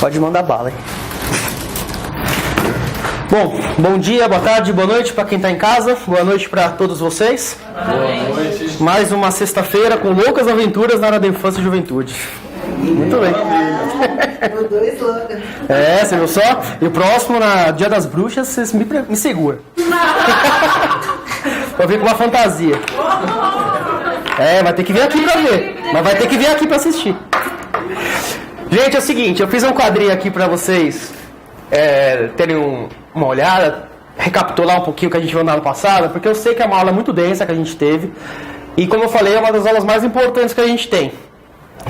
Pode mandar bala, hein? Bom dia, boa tarde, boa noite para quem está em casa. Boa noite para todos vocês. Boa noite. Mais uma sexta-feira com loucas aventuras na área da infância e juventude. Muito bem. Mudou o slogan. Você viu só? E o próximo, na Dia das Bruxas, vocês me seguram. Vou vir com uma fantasia. Vai ter que vir aqui para ver. Mas vai ter que vir aqui para assistir. Gente, é o seguinte, eu fiz um quadrinho aqui para vocês terem uma olhada, recapitular um pouquinho o que a gente viu na aula passada, porque eu sei que é uma aula muito densa que a gente teve, e como eu falei, é uma das aulas mais importantes que a gente tem,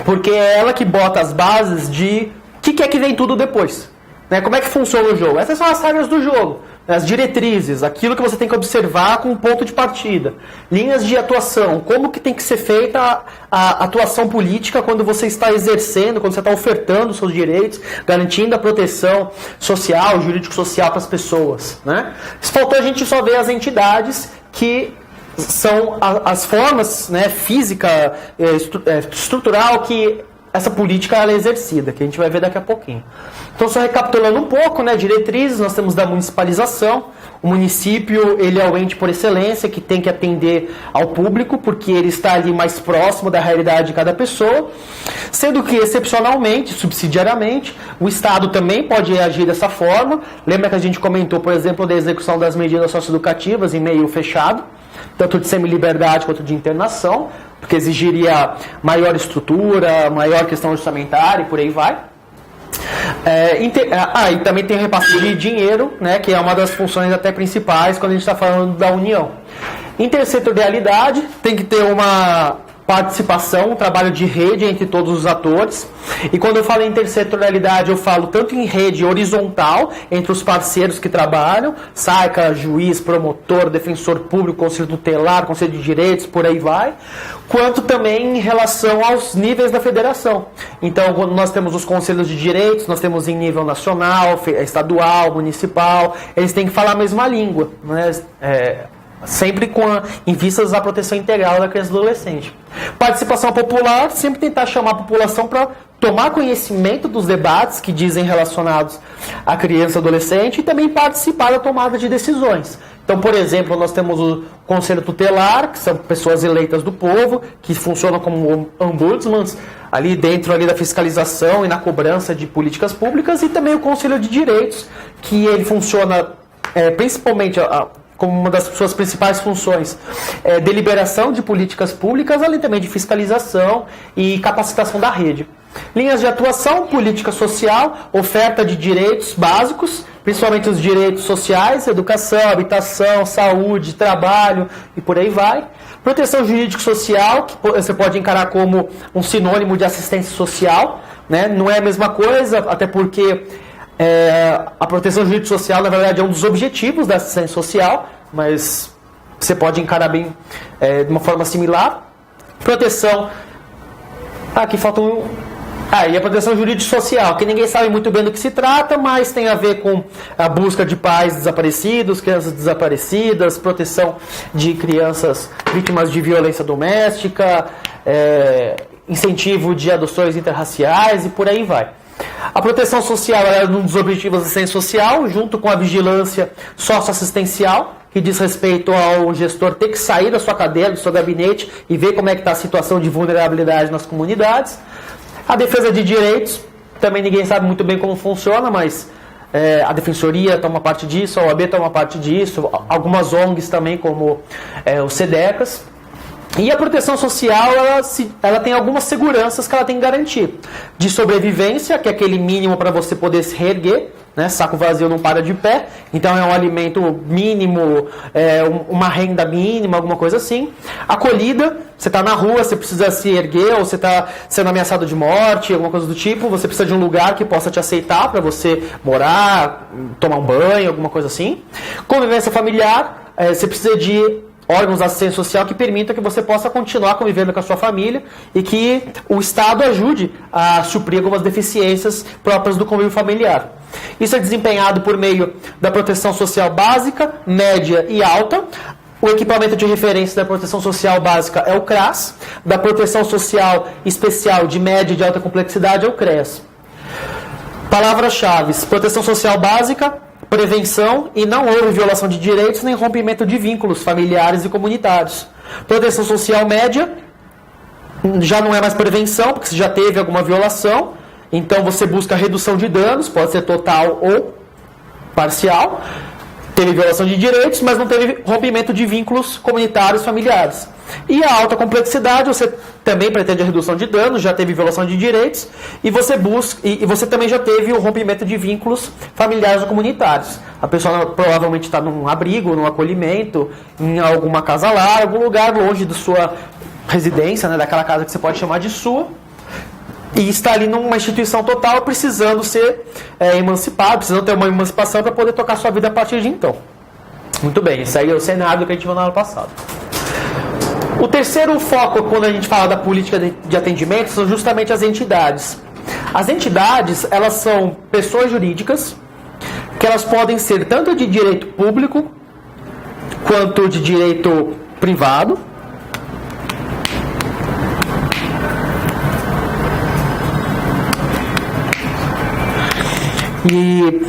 porque é ela que bota as bases de o que é que vem tudo depois, né? Como é que funciona o jogo. Essas são as regras do jogo, as diretrizes, aquilo que você tem que observar com um ponto de partida, linhas de atuação, como que tem que ser feita a atuação política quando você está exercendo, quando você está ofertando os seus direitos, garantindo a proteção social, jurídico-social para as pessoas, né? Faltou a gente só ver as entidades que são as formas, né, física, estrutural que essa política ela é exercida, que a gente vai ver daqui a pouquinho. Então, só recapitulando um pouco, né, diretrizes, nós temos da municipalização. O município, ele é o ente por excelência que tem que atender ao público, porque ele está ali mais próximo da realidade de cada pessoa, sendo que, excepcionalmente, subsidiariamente, o Estado também pode agir dessa forma. Lembra que a gente comentou, por exemplo, da execução das medidas socioeducativas em meio fechado, tanto de semi-liberdade quanto de internação, porque exigiria maior estrutura, maior questão orçamentária e por aí vai. E também tem o repasse de dinheiro, né, que é uma das funções até principais quando a gente está falando da União. Intersetorialidade, tem que ter uma participação, um trabalho de rede entre todos os atores. E quando eu falo em intersetorialidade, eu falo tanto em rede horizontal, entre os parceiros que trabalham, SAICA, juiz, promotor, defensor público, conselho tutelar, conselho de direitos, por aí vai, quanto também em relação aos níveis da federação. Então, quando nós temos os conselhos de direitos, nós temos em nível nacional, estadual, municipal, eles têm que falar a mesma língua, né? Sempre em vistas à proteção integral da criança e do adolescente. Participação popular, sempre tentar chamar a população para tomar conhecimento dos debates que dizem relacionados à criança e adolescente e também participar da tomada de decisões. Então, por exemplo, nós temos o Conselho Tutelar, que são pessoas eleitas do povo, que funcionam como ombudsmans, ali dentro da fiscalização e na cobrança de políticas públicas, e também o Conselho de Direitos, que ele funciona principalmente como uma das suas principais funções, deliberação de políticas públicas, além também de fiscalização e capacitação da rede. Linhas de atuação, política social, oferta de direitos básicos, principalmente os direitos sociais, educação, habitação, saúde, trabalho e por aí vai. Proteção jurídico-social, que você pode encarar como um sinônimo de assistência social, né? Não é a mesma coisa, até porque a proteção jurídico-social, na verdade, é um dos objetivos da assistência social, mas você pode encarar bem de uma forma similar. Proteção... aqui falta um... e a proteção jurídico-social, que ninguém sabe muito bem do que se trata, mas tem a ver com a busca de pais desaparecidos, crianças desaparecidas, proteção de crianças vítimas de violência doméstica, incentivo de adoções interraciais e por aí vai. A proteção social é um dos objetivos da assistência social, junto com a vigilância socioassistencial, que diz respeito ao gestor ter que sair da sua cadeira, do seu gabinete e ver como é que está a situação de vulnerabilidade nas comunidades. A defesa de direitos, também ninguém sabe muito bem como funciona, mas a Defensoria toma parte disso, a OAB toma parte disso, algumas ONGs também, como o SEDECAS. E a proteção social, ela tem algumas seguranças que ela tem que garantir. De sobrevivência, que é aquele mínimo para você poder se reerguer, né? Saco vazio não para de pé, então é um alimento mínimo, uma renda mínima, alguma coisa assim. Acolhida, você está na rua, você precisa se erguer, ou você está sendo ameaçado de morte, alguma coisa do tipo, você precisa de um lugar que possa te aceitar para você morar, tomar um banho, alguma coisa assim. Convivência familiar, você precisa de órgãos da assistência social que permitam que você possa continuar convivendo com a sua família e que o Estado ajude a suprir algumas deficiências próprias do convívio familiar. Isso é desempenhado por meio da proteção social básica, média e alta. O equipamento de referência da proteção social básica é o CRAS, da proteção social especial de média e de alta complexidade é o CREAS. Palavras-chave: proteção social básica, prevenção e não houve violação de direitos nem rompimento de vínculos familiares e comunitários. Proteção social média, já não é mais prevenção, porque você já teve alguma violação, então você busca redução de danos, pode ser total ou parcial. Teve violação de direitos, mas não teve rompimento de vínculos comunitários familiares. E a alta complexidade, você também pretende a redução de danos, já teve violação de direitos, e você busca e você também já teve o rompimento de vínculos familiares ou comunitários. A pessoa provavelmente está num abrigo, num acolhimento, em alguma casa lá, algum lugar longe da sua residência, né, daquela casa que você pode chamar de sua, e está ali numa instituição total, precisando ser emancipado, precisando ter uma emancipação para poder tocar sua vida a partir de então. Muito bem, esse aí é o cenário que a gente viu no ano passado. O terceiro foco, quando a gente fala da política de atendimento, são justamente as entidades. As entidades, elas são pessoas jurídicas, que elas podem ser tanto de direito público, quanto de direito privado. E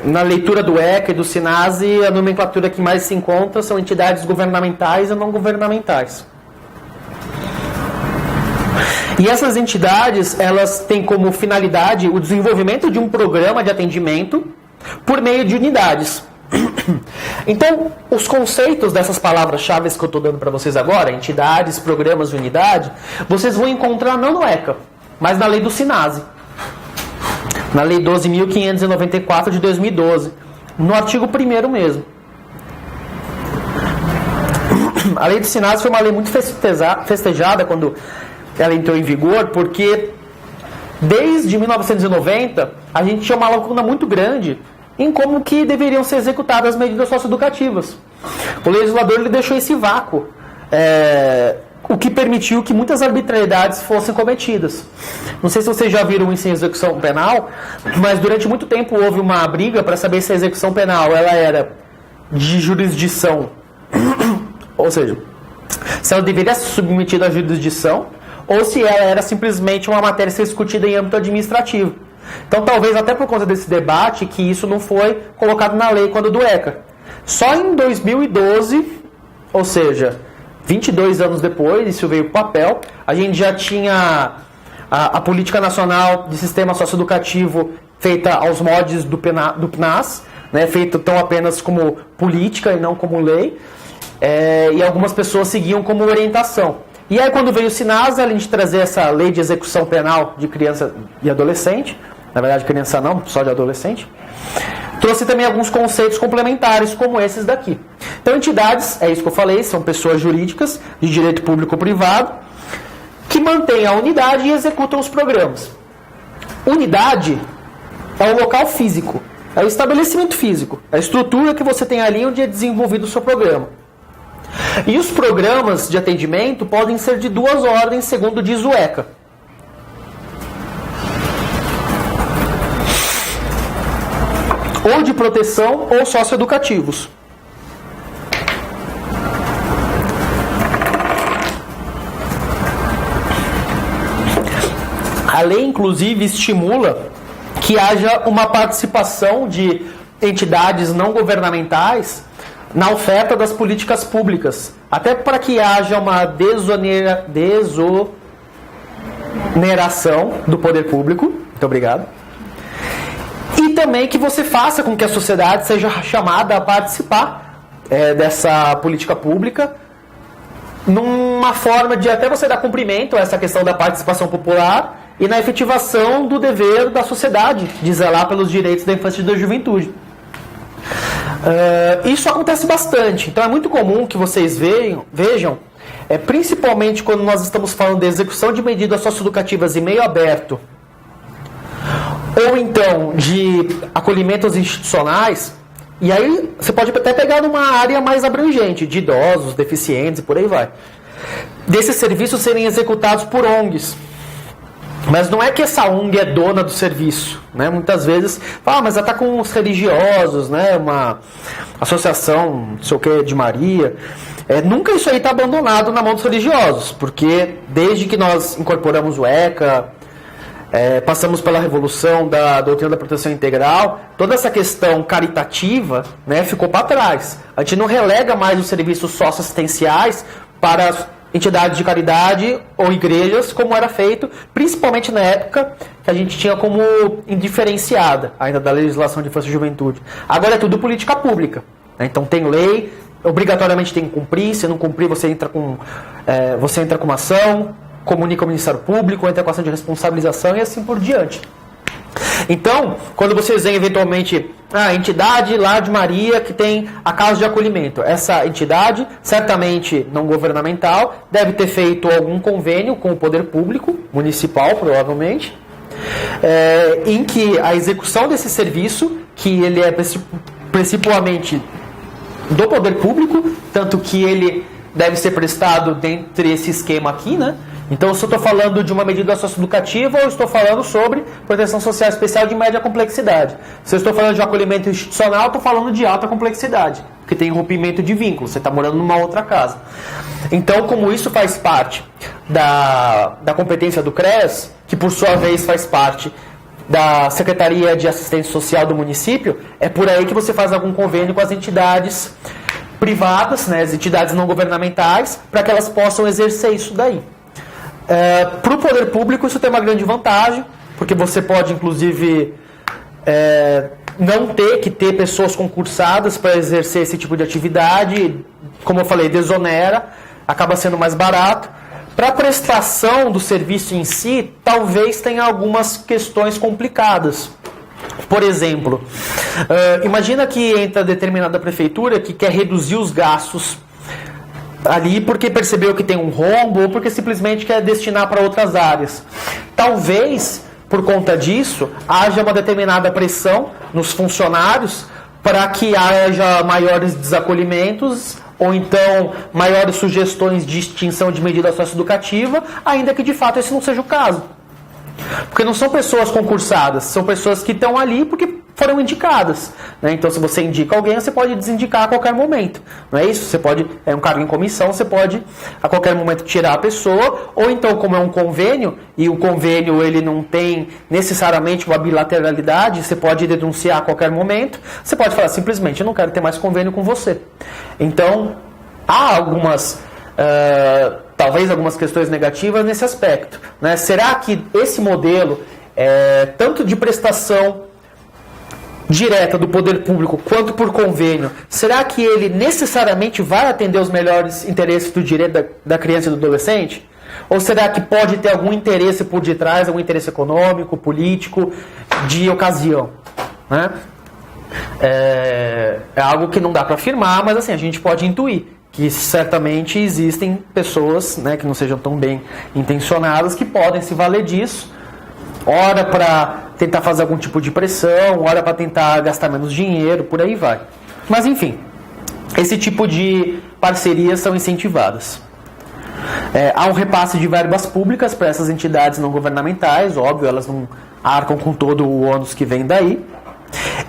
na leitura do ECA e do SINASE, a nomenclatura que mais se encontra são entidades governamentais e não governamentais. E essas entidades, elas têm como finalidade o desenvolvimento de um programa de atendimento por meio de unidades. Então, os conceitos dessas palavras-chave que eu estou dando para vocês agora, entidades, programas e unidade, vocês vão encontrar não no ECA, mas na lei do SINASE. Na Lei 12.594 de 2012, no artigo 1º mesmo. A Lei do SINASE foi uma lei muito festejada quando ela entrou em vigor, porque desde 1990 a gente tinha uma lacuna muito grande em como que deveriam ser executadas as medidas socioeducativas. O legislador ele deixou esse vácuo, o que permitiu que muitas arbitrariedades fossem cometidas. Não sei se vocês já viram isso em execução penal, mas durante muito tempo houve uma briga para saber se a execução penal ela era de jurisdição, ou seja, se ela deveria ser submetida à jurisdição, ou se ela era simplesmente uma matéria a ser discutida em âmbito administrativo. Então, talvez até por conta desse debate, que isso não foi colocado na lei quando do ECA. Só em 2012, ou seja, 22 anos depois, isso veio para o papel, a gente já tinha a Política Nacional de Sistema Socioeducativo feita aos moldes do PNAS, né, feita tão apenas como política e não como lei, e algumas pessoas seguiam como orientação. E aí quando veio o SINASE, além de trazer essa lei de execução penal de criança e adolescente, na verdade criança não, só de adolescente, trouxe também alguns conceitos complementares, como esses daqui. Então, entidades, é isso que eu falei, são pessoas jurídicas, de direito público ou privado, que mantêm a unidade e executam os programas. Unidade é o local físico, é o estabelecimento físico, é a estrutura que você tem ali onde é desenvolvido o seu programa. E os programas de atendimento podem ser de duas ordens, segundo diz o ECA. Ou de proteção ou socioeducativos. A lei, inclusive, estimula que haja uma participação de entidades não governamentais na oferta das políticas públicas, até para que haja uma desoneração do poder público. Muito obrigado. E também que você faça com que a sociedade seja chamada a participar dessa política pública, numa forma de até você dar cumprimento a essa questão da participação popular e na efetivação do dever da sociedade de zelar pelos direitos da infância e da juventude. Isso acontece bastante, então é muito comum que vocês vejam, principalmente quando nós estamos falando de execução de medidas socioeducativas em meio aberto, ou então de acolhimentos institucionais, e aí você pode até pegar numa área mais abrangente, de idosos, deficientes e por aí vai, desses serviços serem executados por ONGs. Mas não é que essa ONG é dona do serviço, né? Muitas vezes, mas ela está com os religiosos, né? Uma associação, não sei o que, de Maria. Nunca isso aí está abandonado na mão dos religiosos, porque desde que nós incorporamos o ECA, passamos pela revolução da doutrina da proteção integral, toda essa questão caritativa, né, ficou para trás. A gente não relega mais os serviços socioassistenciais para entidades de caridade ou igrejas, como era feito, principalmente na época que a gente tinha como indiferenciada, ainda da legislação de infância e juventude. Agora é tudo política pública, né? Então tem lei, obrigatoriamente tem que cumprir, se não cumprir você entra com uma ação, comunica ao Ministério Público, entra com ação de responsabilização e assim por diante. Então, quando vocês veem eventualmente a entidade lá de Maria que tem a casa de acolhimento, essa entidade, certamente não governamental, deve ter feito algum convênio com o poder público, municipal provavelmente, em que a execução desse serviço, que ele é principalmente do poder público, tanto que ele deve ser prestado dentro desse esquema aqui, né? Então, se eu estou falando de uma medida socioeducativa, eu estou falando sobre proteção social especial de média complexidade. Se eu estou falando de um acolhimento institucional, eu estou falando de alta complexidade, porque tem rompimento de vínculo, você está morando numa outra casa. Então, como isso faz parte da competência do CREAS, que por sua vez faz parte da Secretaria de Assistência Social do município, é por aí que você faz algum convênio com as entidades privadas, né, as entidades não governamentais, para que elas possam exercer isso daí. Para o poder público isso tem uma grande vantagem, porque você pode inclusive não ter que ter pessoas concursadas para exercer esse tipo de atividade, como eu falei, desonera, acaba sendo mais barato. Para a prestação do serviço em si, talvez tenha algumas questões complicadas. Por exemplo, imagina que entra determinada prefeitura que quer reduzir os gastos ali porque percebeu que tem um rombo ou porque simplesmente quer destinar para outras áreas. Talvez, por conta disso, haja uma determinada pressão nos funcionários para que haja maiores desacolhimentos ou então maiores sugestões de extinção de medida socioeducativa, ainda que de fato esse não seja o caso. Porque não são pessoas concursadas, são pessoas que estão ali porque foram indicadas, né? Então, se você indica alguém, você pode desindicar a qualquer momento, não é isso? Você pode, um cargo em comissão, você pode a qualquer momento tirar a pessoa, ou então, como é um convênio, e o convênio ele não tem necessariamente uma bilateralidade, você pode denunciar a qualquer momento, você pode falar simplesmente, eu não quero ter mais convênio com você. Então, há talvez algumas questões negativas nesse aspecto, né? Será que esse modelo, tanto de prestação direta do poder público quanto por convênio, será que ele necessariamente vai atender os melhores interesses do direito da criança e do adolescente? Ou será que pode ter algum interesse por detrás, algum interesse econômico, político, de ocasião, né? É algo que não dá para afirmar, mas assim, a gente pode intuir que certamente existem pessoas, né, que não sejam tão bem intencionadas, que podem se valer disso, ora para tentar fazer algum tipo de pressão, ora para tentar gastar menos dinheiro, por aí vai. Mas enfim, esse tipo de parcerias são incentivadas. Há um repasse de verbas públicas para essas entidades não governamentais, óbvio, elas não arcam com todo o ônus que vem daí.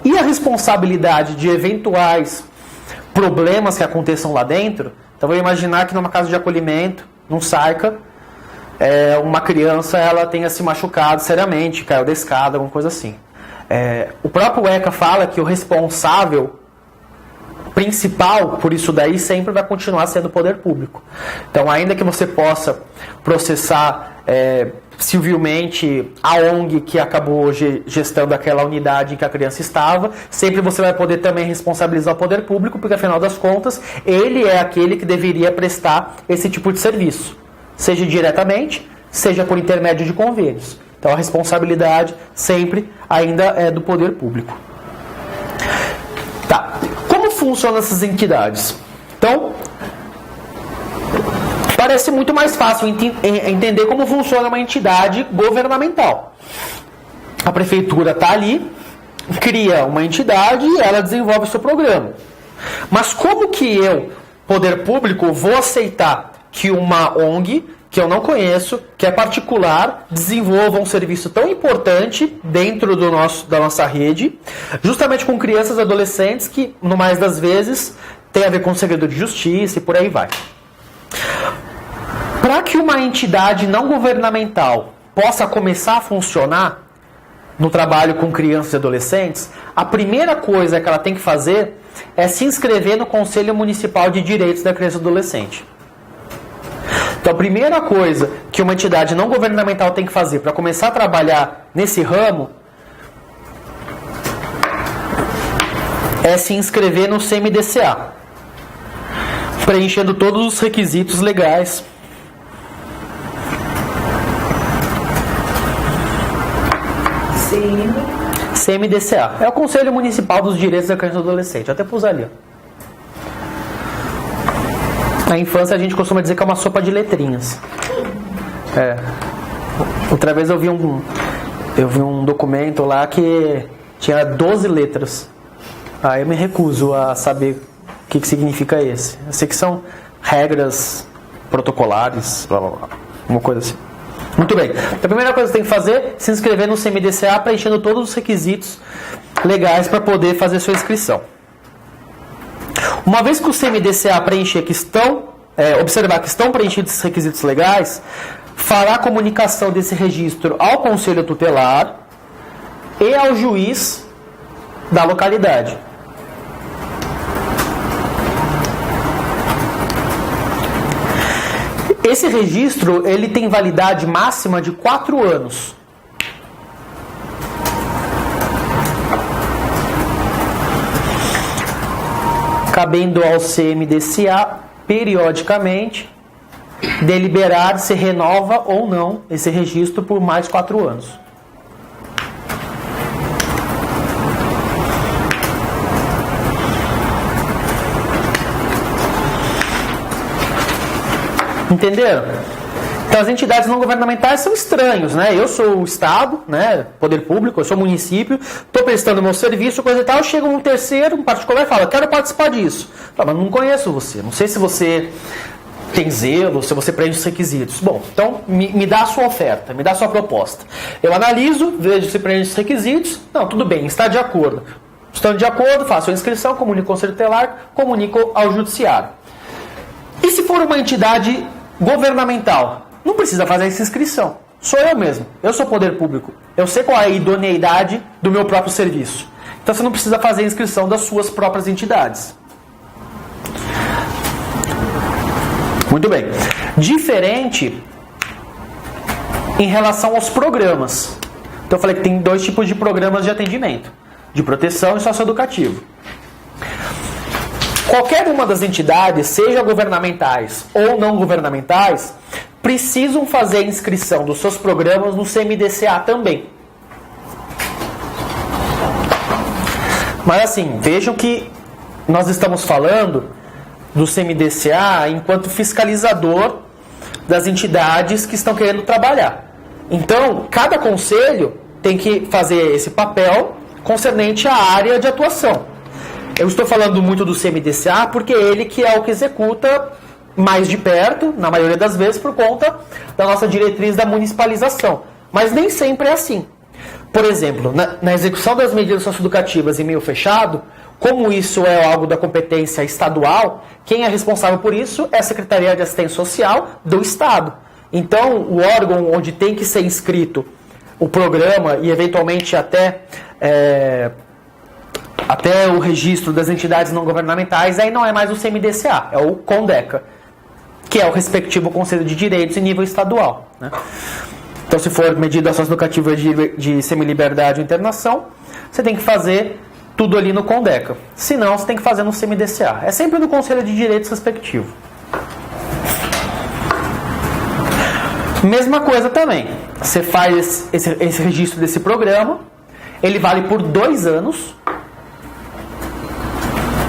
E a responsabilidade de eventuais problemas que aconteçam lá dentro, então vou imaginar que numa casa de acolhimento, num SAICA, uma criança ela tenha se machucado seriamente, caiu da escada, alguma coisa assim. O próprio ECA fala que o responsável principal por isso daí sempre vai continuar sendo o poder público. Então, ainda que você possa processar civilmente a ONG que acabou gestando aquela unidade em que a criança estava, sempre você vai poder também responsabilizar o poder público, porque afinal das contas, ele é aquele que deveria prestar esse tipo de serviço, seja diretamente, seja por intermédio de convênios. Então a responsabilidade sempre ainda é do poder público. Tá. Como funcionam essas entidades? Então, parece muito mais fácil entender como funciona uma entidade governamental. A prefeitura está ali, cria uma entidade e ela desenvolve o seu programa. Mas como que eu, poder público, vou aceitar que uma ONG, que eu não conheço, que é particular, desenvolva um serviço tão importante dentro da nossa rede, justamente com crianças e adolescentes que, no mais das vezes, tem a ver com segredo de justiça e por aí vai. Para que uma entidade não governamental possa começar a funcionar no trabalho com crianças e adolescentes, a primeira coisa que ela tem que fazer é se inscrever no Conselho Municipal de Direitos da Criança e do Adolescente. Então, a primeira coisa que uma entidade não governamental tem que fazer para começar a trabalhar nesse ramo é se inscrever no CMDCA, preenchendo todos os requisitos legais. CMDCA. É o Conselho Municipal dos Direitos da Criança e do Adolescente. Até pus ali. Na infância a gente costuma dizer que é uma sopa de letrinhas. Outra vez eu vi um documento lá que tinha 12 letras. Aí eu me recuso a saber o que significa esse. Eu sei que são regras protocolares, blá blá blá, uma coisa assim. Muito bem. Então, a primeira coisa que você tem que fazer é se inscrever no CMDCA, preenchendo todos os requisitos legais para poder fazer sua inscrição. Uma vez que o CMDCA preencher observar que estão preenchidos esses requisitos legais, fará a comunicação desse registro ao Conselho Tutelar e ao juiz da localidade. Esse registro ele tem validade máxima de 4 anos. Cabendo ao CMDCA, periodicamente, deliberar se renova ou não esse registro por mais 4 anos. Entenderam? Então as entidades não governamentais são estranhos, né? Eu sou o Estado, né? Poder público, eu sou o município, estou prestando meu serviço, coisa e tal, chega um terceiro, um particular e fala, quero participar disso. Fala, mas não conheço você, não sei se você tem zelo, se você preenche os requisitos. Bom, então me dá a sua oferta, me dá a sua proposta. Eu analiso, vejo se preenche os requisitos, não, tudo bem, está de acordo. Estando de acordo, faço a inscrição, comunico ao Conselho Tutelar, comunico ao Judiciário. E se for uma entidade governamental, não precisa fazer essa inscrição. Sou eu mesmo. Eu sou poder público. Eu sei qual é a idoneidade do meu próprio serviço. Então você não precisa fazer a inscrição das suas próprias entidades. Muito bem. Diferente em relação aos programas. Então eu falei que tem 2 tipos de programas de atendimento: de proteção e socioeducativo. Qualquer uma das entidades, seja governamentais ou não governamentais, precisam fazer a inscrição dos seus programas no CMDCA também. Mas assim, vejam que nós estamos falando do CMDCA enquanto fiscalizador das entidades que estão querendo trabalhar. Então, cada conselho tem que fazer esse papel concernente à área de atuação. Eu estou falando muito do CMDCA porque ele que é o que executa mais de perto, na maioria das vezes, por conta da nossa diretriz da municipalização. Mas nem sempre é assim. Por exemplo, na execução das medidas socioeducativas em meio fechado, como isso é algo da competência estadual, quem é responsável por isso é a Secretaria de Assistência Social do Estado. Então, o órgão onde tem que ser inscrito o programa e, eventualmente, até o registro das entidades não governamentais, aí não é mais o CMDCA, é o CONDECA, que é o respectivo Conselho de Direitos em nível estadual, né? Então, se for medida socioeducativa de semiliberdade ou internação, você tem que fazer tudo ali no CONDECA. Se não, você tem que fazer no CMDCA. É sempre no Conselho de Direitos respectivo. Mesma coisa também. Você faz esse registro desse programa, ele vale por 2 anos,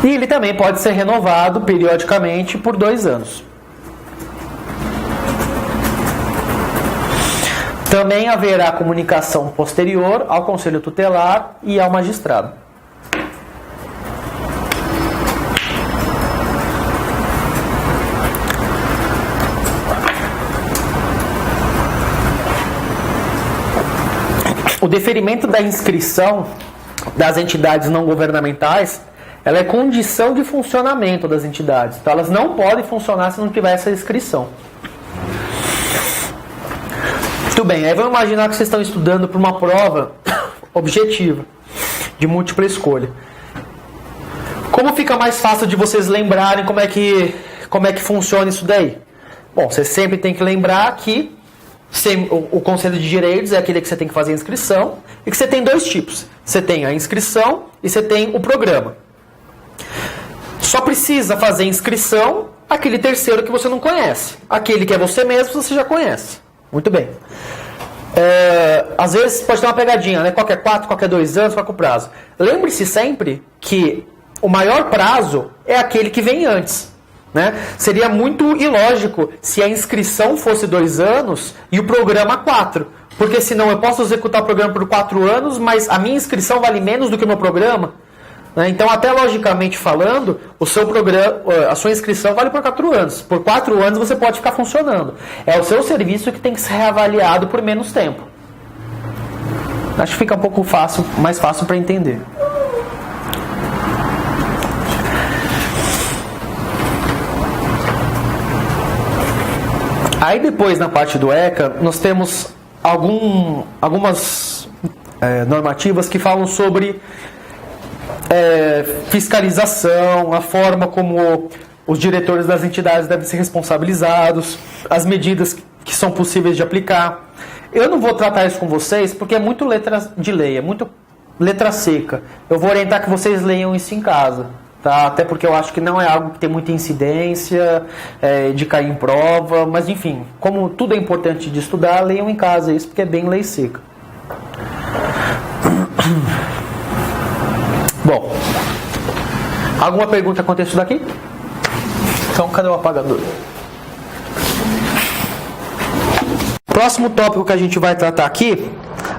e ele também pode ser renovado periodicamente por 2 anos. Também haverá comunicação posterior ao Conselho Tutelar e ao magistrado. O deferimento da inscrição das entidades não governamentais, ela é condição de funcionamento das entidades. Então, elas não podem funcionar se não tiver essa inscrição. Muito bem, aí vamos imaginar que vocês estão estudando para uma prova objetiva, de múltipla escolha. Como fica mais fácil de vocês lembrarem como é que funciona isso daí? Bom, você sempre tem que lembrar que o Conselho de Direitos é aquele que você tem que fazer a inscrição e que você tem dois tipos. Você tem a inscrição e você tem o programa. Só precisa fazer a inscrição aquele terceiro que você não conhece. Aquele que é você mesmo, você já conhece. Muito bem. Às vezes pode ter uma pegadinha, né? Qualquer 4, qualquer 2 anos, qualquer prazo. Lembre-se sempre que o maior prazo é aquele que vem antes. Né? Seria muito ilógico se a inscrição fosse 2 anos e o programa 4. Porque senão eu posso executar o programa por 4 anos, mas a minha inscrição vale menos do que o meu programa. Né? Então, até logicamente falando, o seu programa, a sua inscrição vale por 4 anos. Por 4 anos você pode ficar funcionando. É o seu serviço que tem que ser reavaliado por menos tempo. Acho que fica um pouco mais fácil para entender. Aí depois, na parte do ECA, nós temos algumas normativas que falam sobre fiscalização, a forma como os diretores das entidades devem ser responsabilizados, as medidas que são possíveis de aplicar. Eu não vou tratar isso com vocês porque é muito letra de lei, é muito letra seca. Eu vou orientar que vocês leiam isso em casa. Tá? Até porque eu acho que não é algo que tem muita incidência de cair em prova, mas enfim, como tudo é importante de estudar, leiam em casa isso, porque é bem lei seca. Bom, alguma pergunta quanto a isso daqui? Então, cadê o apagador? Próximo tópico que a gente vai tratar aqui,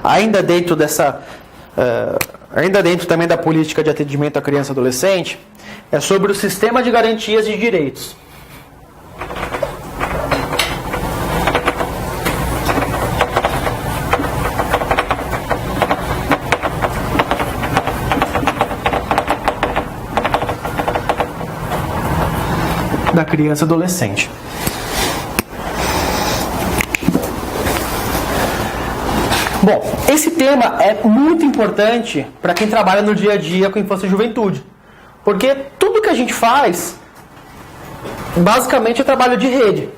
ainda dentro também da política de atendimento à criança e adolescente, é sobre o sistema de garantias de direitos. Da criança e adolescente. Bom, esse tema é muito importante para quem trabalha no dia a dia com infância e juventude. Porque tudo que a gente faz, basicamente, é trabalho de rede.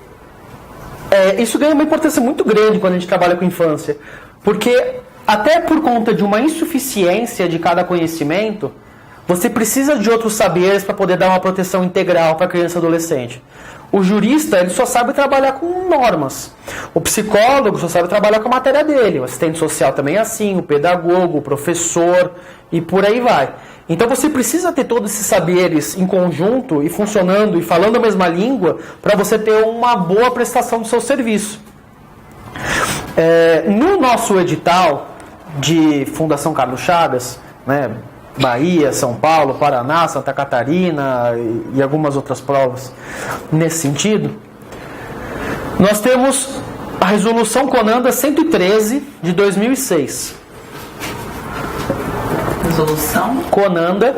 Isso ganha uma importância muito grande quando a gente trabalha com infância. Porque, até por conta de uma insuficiência de cada conhecimento, você precisa de outros saberes para poder dar uma proteção integral para a criança e adolescente. O jurista, ele só sabe trabalhar com normas. O psicólogo só sabe trabalhar com a matéria dele. O assistente social também é assim, o pedagogo, o professor e por aí vai. Então você precisa ter todos esses saberes em conjunto e funcionando e falando a mesma língua para você ter uma boa prestação do seu serviço. No nosso edital de Fundação Carlos Chagas, né, Bahia, São Paulo, Paraná, Santa Catarina e algumas outras provas nesse sentido, nós temos a Resolução Conanda 113 de 2006. Resolução? Conanda.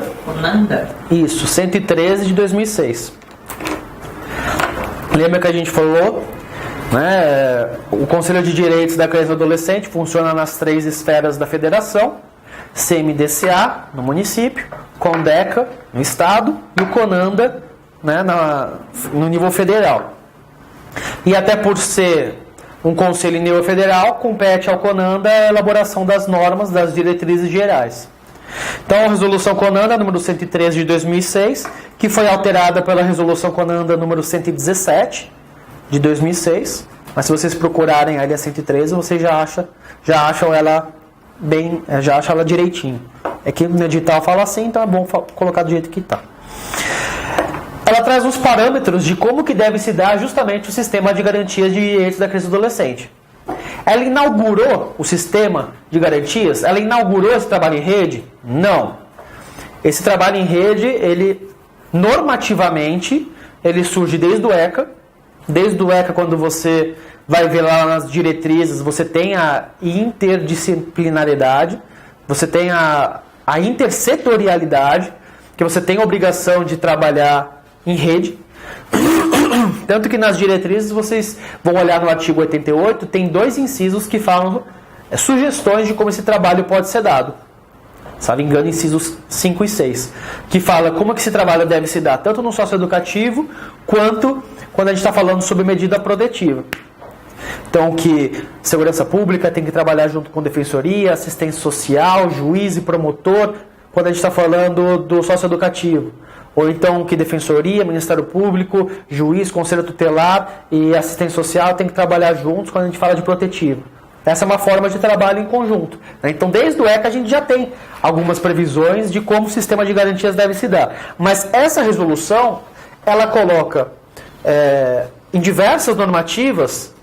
Isso, 113 de 2006. Lembra que a gente falou, né? O Conselho de Direitos da Criança e do Adolescente funciona nas 3 esferas da federação: CMDCA, no município, CONDECA, no estado, e o CONANDA, né, no nível federal. E até por ser um conselho em nível federal, compete ao CONANDA a elaboração das normas, das diretrizes gerais. Então, a Resolução CONANDA número 113 de 2006, que foi alterada pela Resolução CONANDA número 117 de 2006, mas se vocês procurarem ali a 113, vocês já acham ela já acha ela direitinho. É que no edital fala assim, então é bom colocar do jeito que está. Ela traz uns parâmetros de como que deve se dar justamente o sistema de garantias de direitos da criança e adolescente. Ela inaugurou o sistema de garantias? Ela inaugurou esse trabalho em rede? Não. Esse trabalho em rede, ele normativamente, ele surge desde o ECA. Desde o ECA, quando você vai ver lá nas diretrizes, você tem a interdisciplinariedade, você tem a intersetorialidade, que você tem a obrigação de trabalhar em rede. Tanto que nas diretrizes, vocês vão olhar no artigo 88, tem 2 incisos que falam sugestões de como esse trabalho pode ser dado. Salvo engano, incisos 5 e 6, que fala como que esse trabalho deve se dar, tanto no socioeducativo, quanto quando a gente está falando sobre medida protetiva. Então, que segurança pública tem que trabalhar junto com defensoria, assistência social, juiz e promotor, quando a gente está falando do socioeducativo. Ou então que defensoria, Ministério Público, juiz, conselho tutelar e assistência social tem que trabalhar juntos quando a gente fala de protetivo. Essa é uma forma de trabalho em conjunto. Então, desde o ECA, a gente já tem algumas previsões de como o sistema de garantias deve se dar. Mas essa resolução, ela coloca em diversas normativas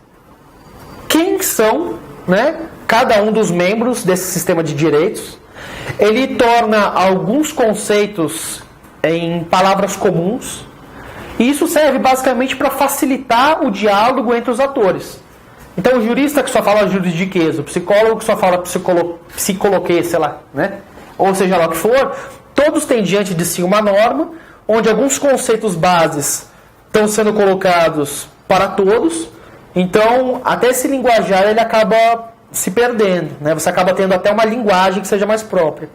quem são, né, cada um dos membros desse sistema de direitos. Ele torna alguns conceitos em palavras comuns. E isso serve basicamente para facilitar o diálogo entre os atores. Então, o jurista que só fala juridiquês, o psicólogo que só fala psicoloquês, sei lá, né? Ou seja lá o que for, todos têm diante de si uma norma, onde alguns conceitos bases estão sendo colocados para todos. Então, até esse linguajar ele acaba se perdendo, né? Você acaba tendo até uma linguagem que seja mais própria.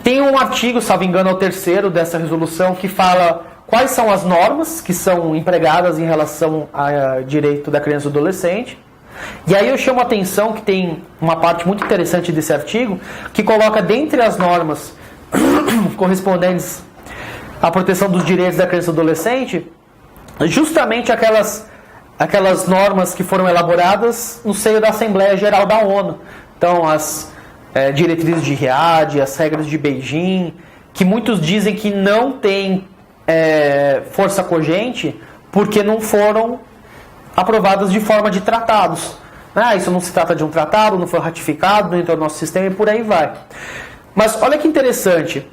Tem um artigo, salvo engano, é o 3º dessa resolução, que fala quais são as normas que são empregadas em relação ao direito da criança e do adolescente. E aí eu chamo a atenção que tem uma parte muito interessante desse artigo, que coloca dentre as normas correspondentes à proteção dos direitos da criança e do adolescente, justamente aquelas normas que foram elaboradas no seio da Assembleia Geral da ONU. Então, as diretrizes de Riad, as regras de Beijing, que muitos dizem que não têm força cogente porque não foram aprovadas de forma de tratados. Isso não se trata de um tratado, não foi ratificado, não entrou no nosso sistema e por aí vai. Mas olha que interessante.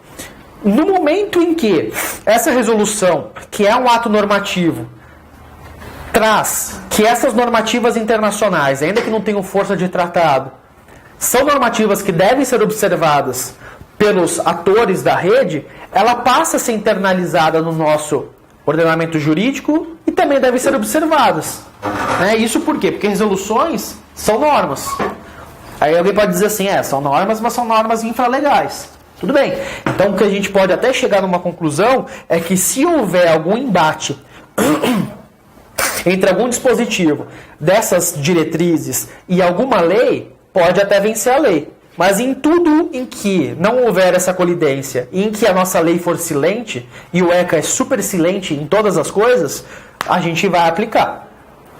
No momento em que essa resolução, que é um ato normativo, traz que essas normativas internacionais, ainda que não tenham força de tratado, são normativas que devem ser observadas pelos atores da rede, ela passa a ser internalizada no nosso ordenamento jurídico e também devem ser observadas. Isso por quê? Porque resoluções são normas. Aí alguém pode dizer assim, são normas, mas são normas infralegais. Tudo bem. Então o que a gente pode até chegar numa conclusão é que se houver algum embate entre algum dispositivo dessas diretrizes e alguma lei, pode até vencer a lei. Mas em tudo em que não houver essa colidência e em que a nossa lei for silente, e o ECA é super silente em todas as coisas, a gente vai aplicar.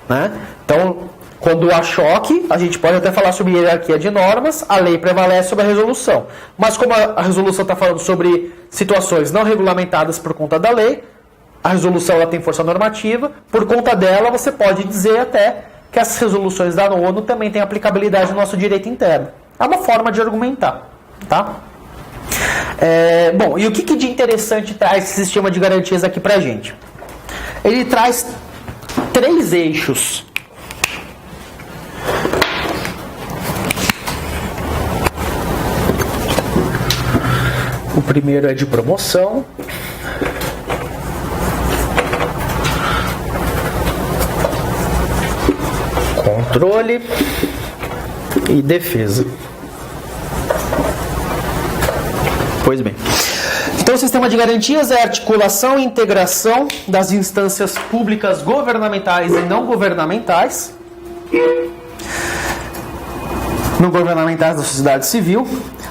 Né? Então, quando há choque, a gente pode até falar sobre hierarquia de normas, a lei prevalece sobre a resolução. Mas como a resolução está falando sobre situações não regulamentadas por conta da lei, a resolução ela tem força normativa, por conta dela você pode dizer até que as resoluções da ONU também têm aplicabilidade no nosso direito interno. É uma forma de argumentar, tá? Bom, e o que de interessante traz esse sistema de garantias aqui pra gente? Ele traz 3 eixos. O primeiro é de promoção. Controle e defesa. Pois bem. Então, o sistema de garantias é a articulação e integração das instâncias públicas governamentais e não governamentais da sociedade civil,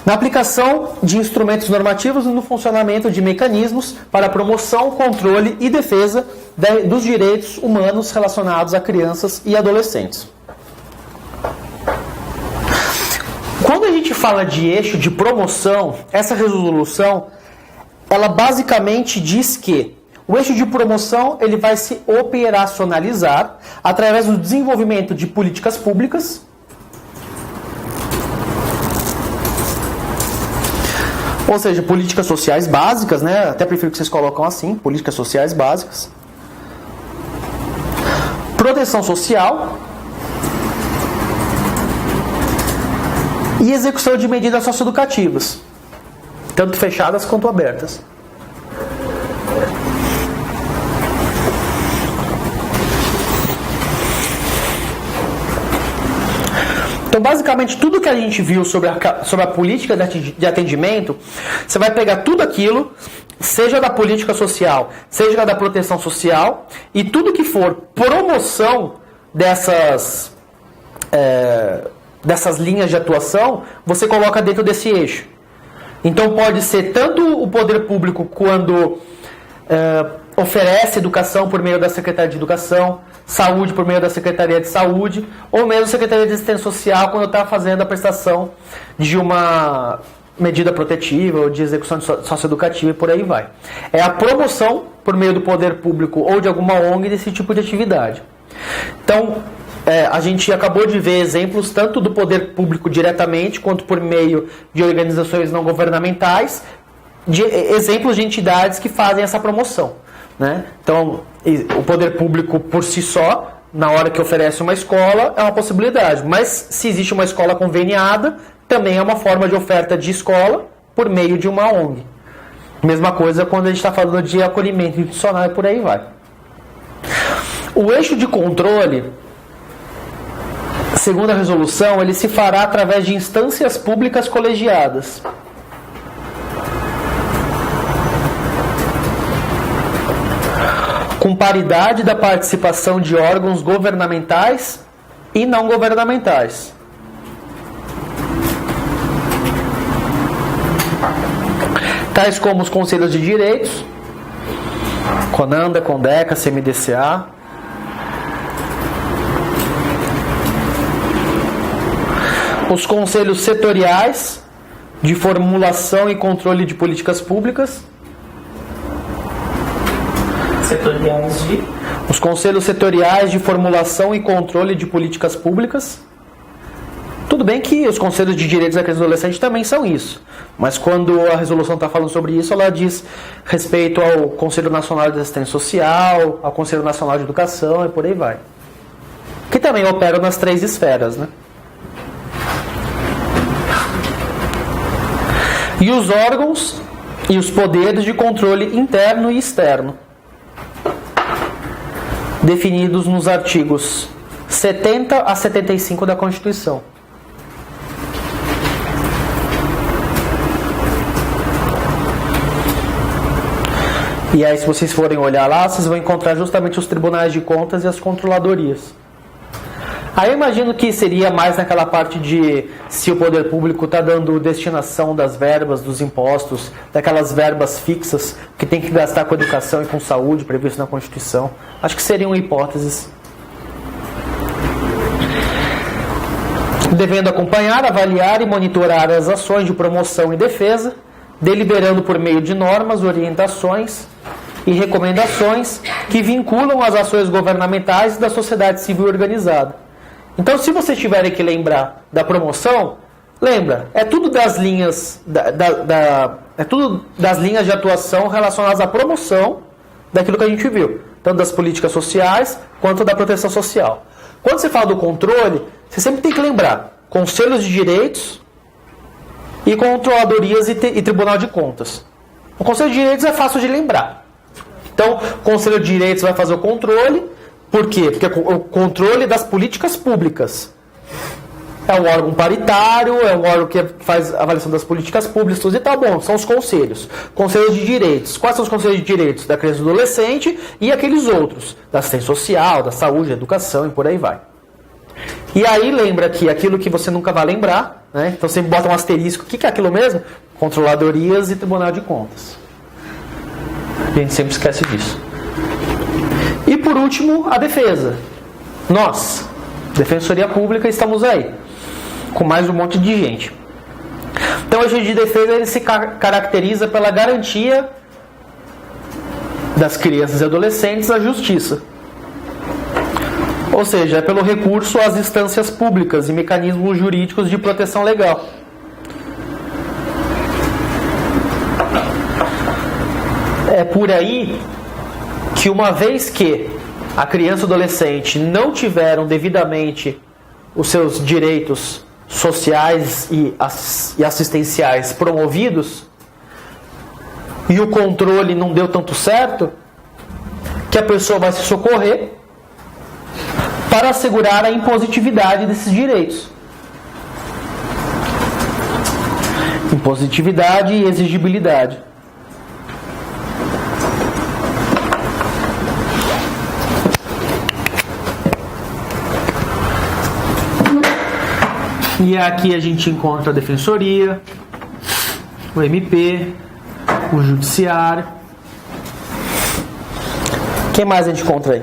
na aplicação de instrumentos normativos e no funcionamento de mecanismos para promoção, controle e defesa dos direitos humanos relacionados a crianças e adolescentes. Quando a gente fala de eixo de promoção, essa resolução, ela basicamente diz que o eixo de promoção ele vai se operacionalizar através do desenvolvimento de políticas públicas, ou seja, políticas sociais básicas, né? Até prefiro que vocês colocam assim, políticas sociais básicas, proteção social e execução de medidas socioeducativas, tanto fechadas quanto abertas. Então, basicamente, tudo que a gente viu sobre a política de atendimento, você vai pegar tudo aquilo, seja da política social, seja da proteção social, e tudo que for promoção dessas linhas de atuação, você coloca dentro desse eixo. Então, pode ser tanto o poder público quando oferece educação por meio da Secretaria de Educação, saúde por meio da Secretaria de Saúde, ou mesmo a Secretaria de Assistência Social quando está fazendo a prestação de uma medida protetiva ou de execução socioeducativa e por aí vai. É a promoção por meio do poder público ou de alguma ONG desse tipo de atividade. Então, a gente acabou de ver exemplos tanto do poder público diretamente quanto por meio de organizações não governamentais, de exemplos de entidades que fazem essa promoção, né? Então, o poder público por si só, na hora que oferece uma escola, é uma possibilidade. Mas se existe uma escola conveniada, também é uma forma de oferta de escola por meio de uma ONG. Mesma coisa quando a gente está falando de acolhimento institucional e por aí vai. O eixo de controle, segundo a resolução, ele se fará através de instâncias públicas colegiadas. Com paridade da participação de órgãos governamentais e não governamentais. Tais como os Conselhos de Direitos, CONANDA, CONDECA, CMDCA, os Conselhos Setoriais de Formulação e Controle de Políticas Públicas, os Conselhos Setoriais de Formulação e Controle de Políticas Públicas. Tudo bem que os Conselhos de Direitos da Criança e do Adolescente também são isso, mas quando a resolução está falando sobre isso, ela diz respeito ao Conselho Nacional de Assistência Social, ao Conselho Nacional de Educação e por aí vai. Que também operam nas 3 esferas, né? E os órgãos e os poderes de controle interno e externo, definidos nos artigos 70 a 75 da Constituição. E aí, se vocês forem olhar lá, vocês vão encontrar justamente os tribunais de contas e as controladorias. Aí eu imagino que seria mais naquela parte de se o poder público está dando destinação das verbas, dos impostos, daquelas verbas fixas que tem que gastar com educação e com saúde, previsto na Constituição. Acho que seriam hipóteses. Devendo acompanhar, avaliar e monitorar as ações de promoção e defesa, deliberando por meio de normas, orientações e recomendações que vinculam as ações governamentais e da sociedade civil organizada. Então, se vocês tiverem que lembrar da promoção, lembra, é tudo das linhas é tudo das linhas de atuação relacionadas à promoção daquilo que a gente viu, tanto das políticas sociais quanto da proteção social. Quando você fala do controle, você sempre tem que lembrar conselhos de direitos e controladorias e tribunal de contas. O conselho de direitos é fácil de lembrar. Então, o conselho de direitos vai fazer o controle. Por quê? Porque o controle das políticas públicas é um órgão paritário, é um órgão que faz a avaliação das políticas públicas, tudo e tal. Bom, são os conselhos. Conselhos de direitos. Quais são os conselhos de direitos? Da criança e do adolescente e aqueles outros. Da assistência social, da saúde, da educação e por aí vai. E aí lembra que aquilo que você nunca vai lembrar, né? Então sempre bota um asterisco. O que é aquilo mesmo? Controladorias e tribunal de contas. A gente sempre esquece disso. E por último, a defesa. Nós, Defensoria Pública, estamos aí, com mais um monte de gente. Então, o eixo de defesa ele se caracteriza pela garantia das crianças e adolescentes à justiça. Ou seja, é pelo recurso às instâncias públicas e mecanismos jurídicos de proteção legal. É por aí que uma vez que a criança e o adolescente não tiveram devidamente os seus direitos sociais e assistenciais promovidos, e o controle não deu tanto certo, que a pessoa vai se socorrer para assegurar a impositividade desses direitos. Impositividade e exigibilidade. E aqui a gente encontra a Defensoria, o MP, o Judiciário. O que mais a gente encontra aí?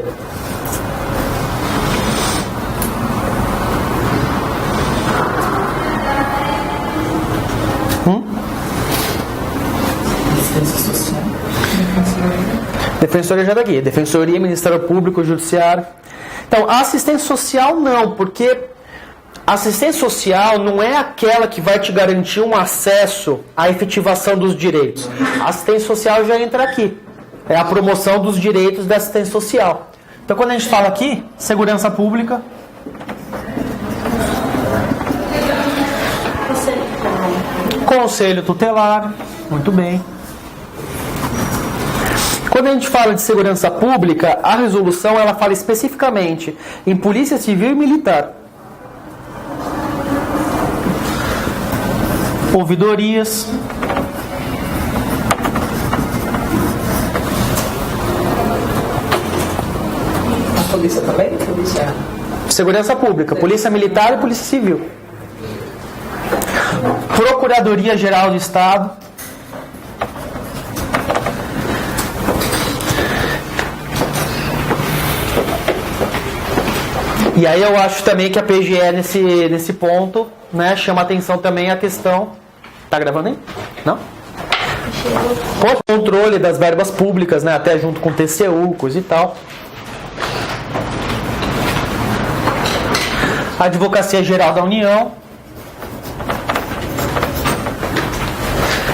Defensoria já está aqui. Defensoria, Ministério Público, Judiciário. Então, a assistência social não, porque a assistência social não é aquela que vai te garantir um acesso à efetivação dos direitos. A assistência social já entra aqui. É a promoção dos direitos da assistência social. Então, quando a gente fala aqui, segurança pública. Conselho tutelar. Muito bem. Quando a gente fala de segurança pública, a resolução ela fala especificamente em polícia civil e militar. Ouvidorias. A polícia também? Polícia. Segurança pública, polícia militar e polícia civil. Procuradoria Geral do Estado. E aí eu acho também que a PGE nesse ponto, né, chama atenção também a questão. Tá gravando aí? Não? O controle das verbas públicas, né, até junto com o TCU, coisa e tal. Advocacia Geral da União.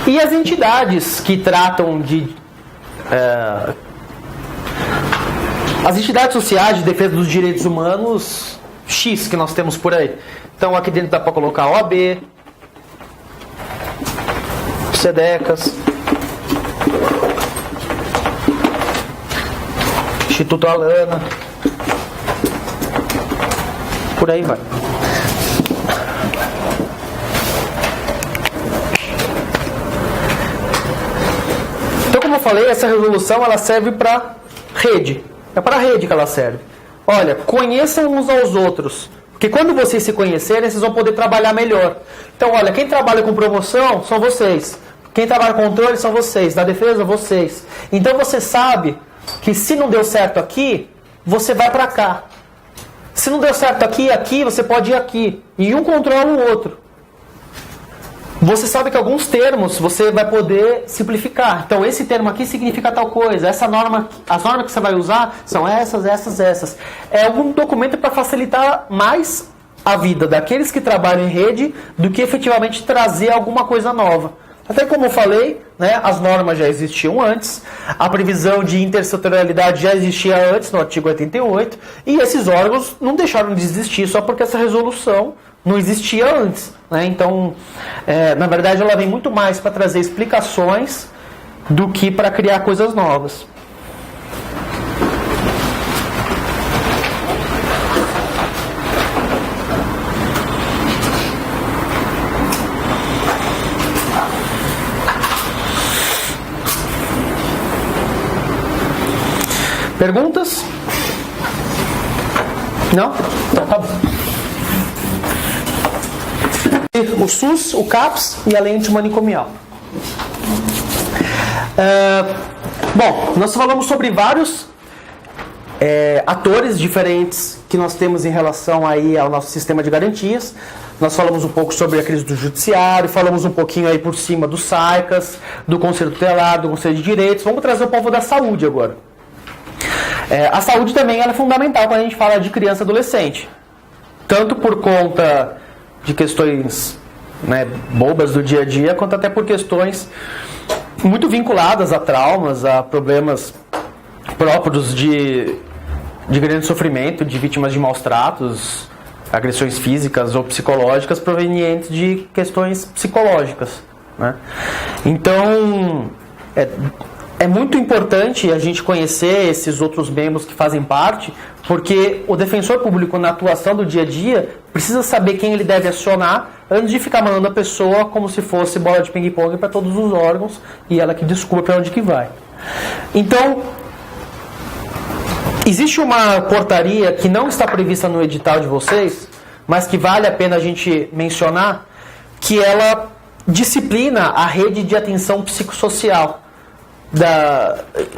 E as entidades que tratam de as entidades sociais de defesa dos direitos humanos X que nós temos por aí. Então aqui dentro dá para colocar OAB, SEDECAS, Instituto Alana, por aí vai. Então, como eu falei, essa resolução ela serve para rede. É para a rede que ela serve. Olha, conheçam uns aos outros. Porque quando vocês se conhecerem, vocês vão poder trabalhar melhor. Então, olha, quem trabalha com promoção são vocês. Quem trabalha com controle são vocês. Da defesa, vocês. Então, você sabe que se não deu certo aqui, você vai para cá. Se não deu certo aqui, você pode ir aqui. E um controla o outro. Você sabe que alguns termos você vai poder simplificar. Então, esse termo aqui significa tal coisa. Essa norma, as normas que você vai usar são essas. É algum documento para facilitar mais a vida daqueles que trabalham em rede do que efetivamente trazer alguma coisa nova. Até como eu falei, né, as normas já existiam antes, a previsão de intersetorialidade já existia antes, no artigo 88, e esses órgãos não deixaram de existir só porque essa resolução não existia antes, né? Então, na verdade, ela vem muito mais para trazer explicações do que para criar coisas novas. Perguntas? Não? Então, tá bom. O SUS, o CAPS e a lente manicomial. Bom, nós falamos sobre vários atores diferentes que nós temos em relação aí ao nosso sistema de garantias. Nós falamos um pouco sobre a crise do judiciário, falamos um pouquinho aí por cima do SAICAS, do Conselho Tutelar, do Conselho de Direitos. Vamos trazer o povo da saúde agora. A saúde também ela é fundamental quando a gente fala de criança e adolescente. Tanto por conta de questões, né, bobas do dia a dia, quanto até por questões muito vinculadas a traumas, a problemas próprios de grande sofrimento, de vítimas de maus tratos, agressões físicas ou psicológicas provenientes de questões psicológicas, né? Então, é muito importante a gente conhecer esses outros membros que fazem parte, porque o defensor público na atuação do dia a dia precisa saber quem ele deve acionar antes de ficar mandando a pessoa como se fosse bola de ping-pong para todos os órgãos e ela que descubra para onde que vai. Então, existe uma portaria que não está prevista no edital de vocês, mas que vale a pena a gente mencionar, que ela disciplina a rede de atenção psicossocial.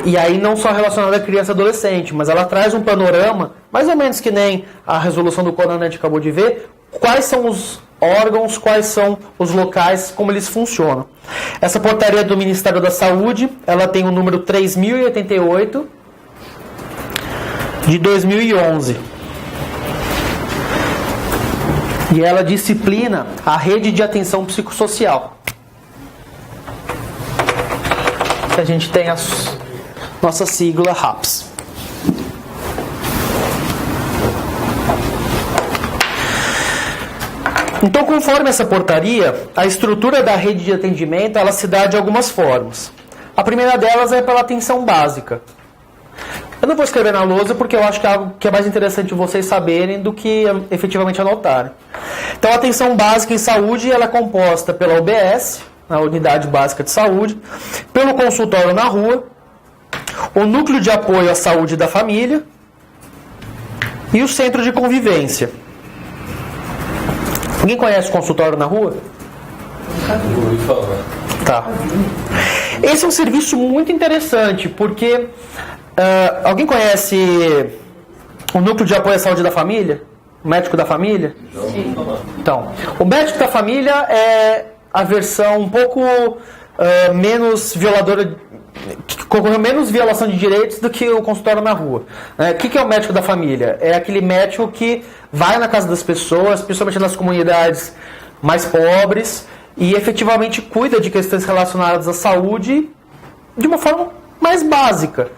E aí não só relacionada à criança e adolescente, mas ela traz um panorama, mais ou menos que nem a resolução do Conan a gente acabou de ver, quais são os órgãos, quais são os locais, como eles funcionam. Essa portaria do Ministério da Saúde, ela tem o número 3088 de 2011. E ela disciplina a rede de atenção psicossocial. A gente tem a nossa sigla RAPS. Então, conforme essa portaria, a estrutura da rede de atendimento ela se dá de algumas formas. A primeira delas é pela atenção básica. Eu não vou escrever na lousa porque eu acho que é algo que é mais interessante vocês saberem do que efetivamente anotarem. Então, a atenção básica em saúde ela é composta pela UBS, a Unidade Básica de Saúde, pelo consultório na rua, o Núcleo de Apoio à Saúde da Família e o Centro de Convivência. Alguém conhece o consultório na rua? Tá. Esse é um serviço muito interessante, porque alguém conhece o Núcleo de Apoio à Saúde da Família? O médico da família? Sim. Então, o médico da família é a versão um pouco menos violadora, que ocorreu menos violação de direitos do que o consultório na rua. O que é o médico da família? É aquele médico que vai na casa das pessoas, principalmente nas comunidades mais pobres, e efetivamente cuida de questões relacionadas à saúde de uma forma mais básica.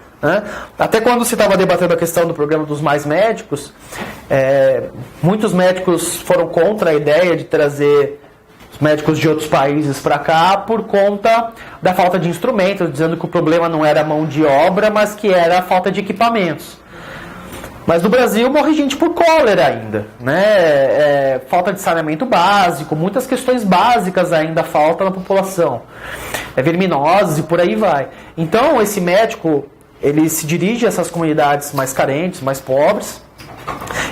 Até quando se estava debatendo a questão do programa dos Mais Médicos, muitos médicos foram contra a ideia de trazer médicos de outros países para cá por conta da falta de instrumentos, dizendo que o problema não era a mão de obra, mas que era a falta de equipamentos. Mas no Brasil morre gente por cólera ainda, né? Falta de saneamento básico, muitas questões básicas ainda faltam na população. Verminoses e por aí vai. Então esse médico, ele se dirige a essas comunidades mais carentes, mais pobres,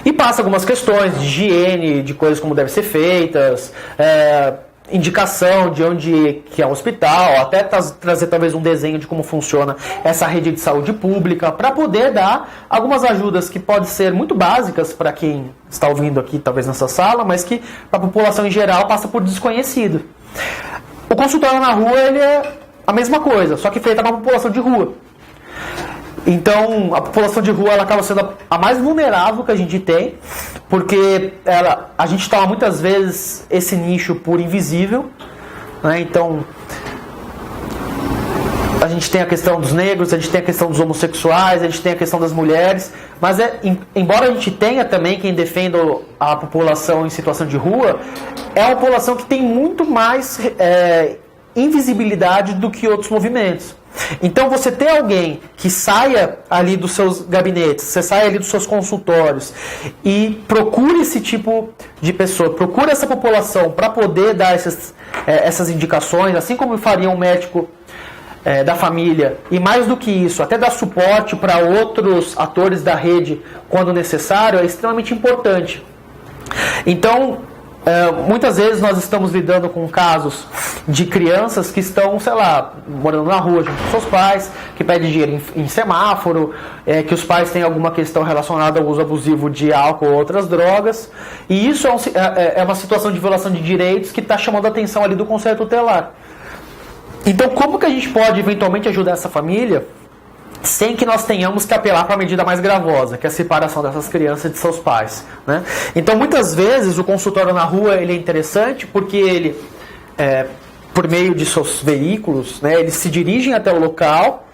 e passa algumas questões de higiene, de coisas como devem ser feitas, indicação de onde que é o hospital, até trazer talvez um desenho de como funciona essa rede de saúde pública, para poder dar algumas ajudas que podem ser muito básicas para quem está ouvindo aqui, talvez nessa sala, mas que para a população em geral passa por desconhecido. O consultório na rua ele é a mesma coisa, só que feita para a população de rua. Então, a população de rua ela acaba sendo a mais vulnerável que a gente tem, porque a gente toma muitas vezes esse nicho por invisível, né? Então, a gente tem a questão dos negros, a gente tem a questão dos homossexuais, a gente tem a questão das mulheres, mas embora a gente tenha também quem defenda a população em situação de rua, é uma população que tem muito mais invisibilidade do que outros movimentos. Então você ter alguém que saia ali dos seus gabinetes, você saia ali dos seus consultórios e procure esse tipo de pessoa, procure essa população para poder dar essas indicações, assim como faria um médico da família, e mais do que isso, até dar suporte para outros atores da rede quando necessário, é extremamente importante. Então, muitas vezes nós estamos lidando com casos de crianças que estão, sei lá, morando na rua junto com seus pais, que pedem dinheiro em semáforo, que os pais têm alguma questão relacionada ao uso abusivo de álcool ou outras drogas, e isso é uma situação de violação de direitos que está chamando a atenção ali do Conselho Tutelar. Então, como que a gente pode eventualmente ajudar essa família sem que nós tenhamos que apelar para a medida mais gravosa, que é a separação dessas crianças de seus pais, né? Então, muitas vezes, o consultório na rua ele é interessante porque ele, por meio de seus veículos, né, eles se dirigem até o local,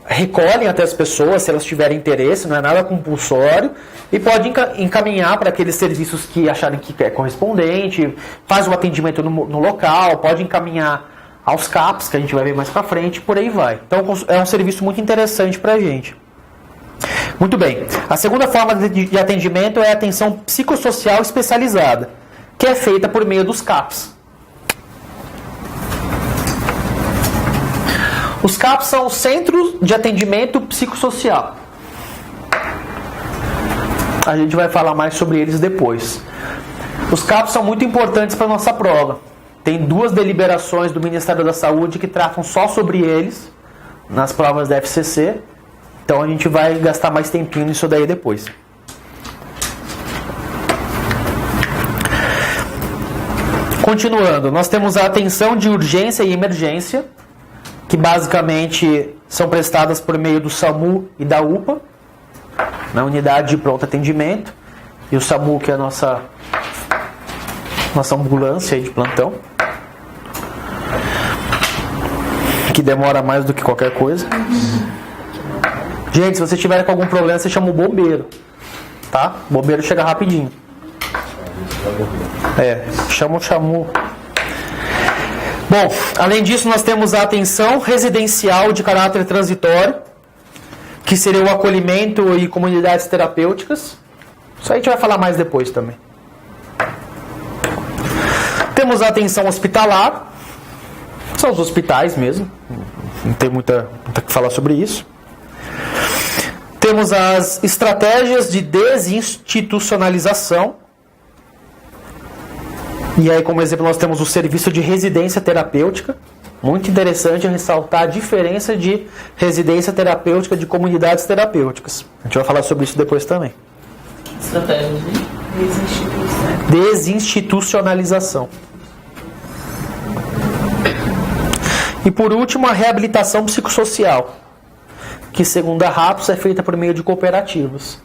recolhem até as pessoas, se elas tiverem interesse, não é nada compulsório, e pode encaminhar para aqueles serviços que acharem que é correspondente, faz o atendimento no local, pode encaminhar aos CAPs, que a gente vai ver mais pra frente, por aí vai. Então é um serviço muito interessante pra gente. Muito bem. A segunda forma de atendimento é a atenção psicossocial especializada, que é feita por meio dos CAPs. Os CAPs são os Centros de Atendimento Psicossocial. A gente vai falar mais sobre eles depois. Os CAPs são muito importantes para a nossa prova. Tem 2 deliberações do Ministério da Saúde que tratam só sobre eles nas provas da FCC. Então a gente vai gastar mais tempinho nisso daí depois. Continuando, nós temos a atenção de urgência e emergência, que basicamente são prestadas por meio do SAMU e da UPA, na unidade de pronto atendimento, e o SAMU, que é a nossa ambulância de plantão, que demora mais do que qualquer coisa. Gente, se você tiver com algum problema, você chama o bombeiro, tá? O bombeiro chega rapidinho. Chama o SAMU. Bom, além disso, nós temos a atenção residencial de caráter transitório, que seria o acolhimento e comunidades terapêuticas. Isso aí a gente vai falar mais depois também. Temos a atenção hospitalar, são os hospitais mesmo, não tem muita o que falar sobre isso. Temos as estratégias de desinstitucionalização. E aí, como exemplo, nós temos o serviço de residência terapêutica. Muito interessante ressaltar a diferença de residência terapêutica de comunidades terapêuticas. A gente vai falar sobre isso depois também. Estratégia de desinstitucionalização. E por último, a reabilitação psicossocial, que segundo a RAPS é feita por meio de cooperativas.